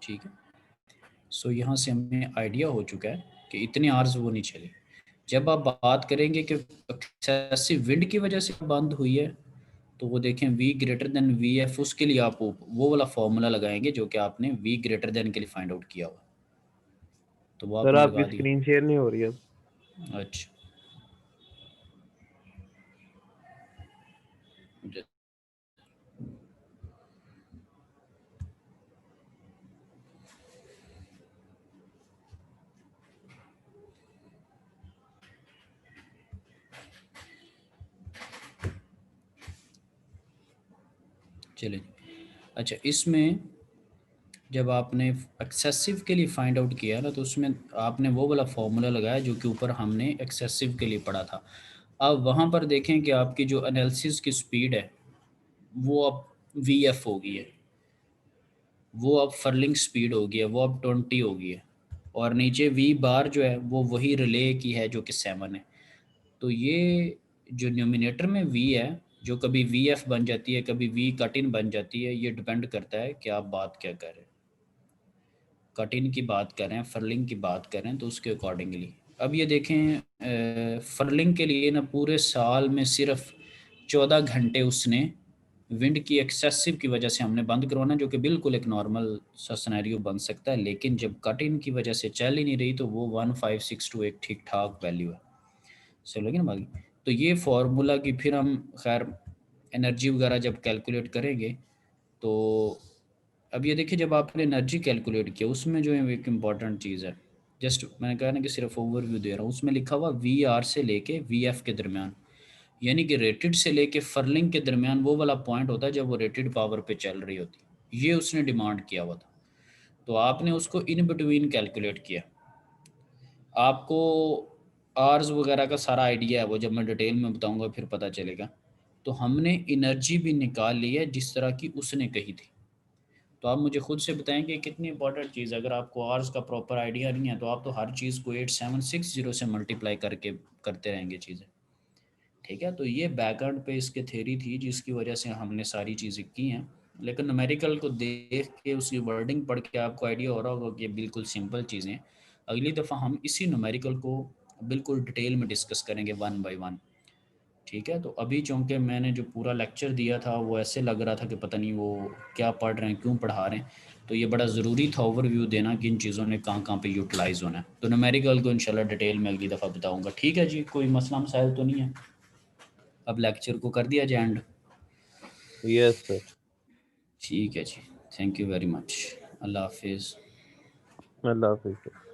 ठीक है, सो यहाँ से हमें आइडिया हो चुका है कि इतने आवर्स वो नहीं चले। जब आप बात करेंगे कि एक्सेसिव विंड की वजह से बंद हुई है, तो वो देखें v greater than V F, उसके लिए आप वो वाला फॉर्मूला लगाएंगे जो कि आपने v ग्रेटर देन के लिए फाइंड आउट किया हुआ, तो वो सर आपने आपकी लगा दिया। स्क्रीन शेयर नहीं हो रही है। अच्छा, चलिए। अच्छा, इसमें जब आपने एक्सेसिव के लिए फाइंड आउट किया ना, तो उसमें आपने वो वाला फॉर्मूला लगाया जो कि ऊपर हमने एक्सेसिव के लिए पढ़ा था। अब वहाँ पर देखें कि आपकी जो एनालिसिस की स्पीड है वो अब वी एफ हो गई है, वो अब फर्लिंग स्पीड हो गई है, वो अब 20 हो गई है, और नीचे वी बार जो है वो वही रिले की है जो कि 7 है। तो ये जो न्यूमिनेटर में वी है, जो कभी वी एफ बन जाती है, कभी वी कट इन बन जाती है, ये डिपेंड करता है कि आप बात क्या कर रहे हैं, कट इन की बात कर रहे हैं, फर्लिंग की बात कर रहे हैं, तो उसके अकॉर्डिंगली। अब ये देखें, फर्लिंग के लिए ना पूरे साल में सिर्फ 14 घंटे उसने विंड की एक्सेसिव की वजह से हमने बंद करवाना, जो कि बिल्कुल एक नॉर्मल सा सिनेरियो बन सकता है, लेकिन जब कट इन की वजह से चल ही नहीं रही तो वो 1562 एक ठीक ठाक वैल्यू है। चलो, लेकिन बाकी तो ये फार्मूला की फिर हम खैर एनर्जी वगैरह जब कैलकुलेट करेंगे तो अब ये देखिए, जब आपने एनर्जी कैलकुलेट किया उसमें जो है एक इम्पॉर्टेंट चीज़ है, जस्ट मैंने कहा ना कि सिर्फ ओवरव्यू दे रहा हूँ, उसमें लिखा हुआ VR से लेके VF के दरमियान, यानी कि रेटेड से लेके फर्लिंग के दरमियान वो वाला पॉइंट होता है जब वो रेटेड पावर पे चल रही होती है, ये उसने डिमांड किया हुआ था। तो आपने उसको इन बिटवीन कैलकुलेट किया। आपको आर्स वगैरह का सारा आइडिया है, वो जब मैं डिटेल में बताऊंगा फिर पता चलेगा। तो हमने एनर्जी भी निकाल ली है जिस तरह की उसने कही थी। तो आप मुझे खुद से बताएं कि कितनी इंपॉर्टेंट चीज़ है। अगर आपको आर्स का प्रॉपर आइडिया नहीं है तो आप तो हर चीज़ को 8760 से मल्टीप्लाई करके करते रहेंगे चीज़ें, ठीक है। तो ये बैकग्राउंड पे इसके थ्योरी थी जिसकी वजह से हमने सारी चीज़ें की हैं। लेकिन न्यूमेरिकल को देख के उसकी वर्डिंग पढ़ के आपको आइडिया हो रहा होगा कि ये बिल्कुल सिंपल चीज़ें हैं। अगली दफ़ा हम इसी न्यूमेरिकल को बिल्कुल डिटेल में डिस्कस करेंगे वन बाय वन, ठीक है। तो अभी चूँकि मैंने जो पूरा लेक्चर दिया था वो ऐसे लग रहा था कि पता नहीं वो क्या पढ़ रहे हैं, क्यों पढ़ा रहे हैं, तो ये बड़ा ज़रूरी था ओवरव्यू देना कि इन चीज़ों ने कहाँ कहाँ पे यूटिलाइज़ होना है। तो न्यूमेरिकल को इंशाल्लाह डिटेल में अगली दफ़ा बताऊँगा, ठीक है जी। कोई मसला मसाइल तो नहीं है? अब लेक्चर को कर दिया जाए एंड? Yes sir. ठीक है जी, थैंक यू वेरी मच। अल्लाह हाफिज़। अल्लाह हाफिज।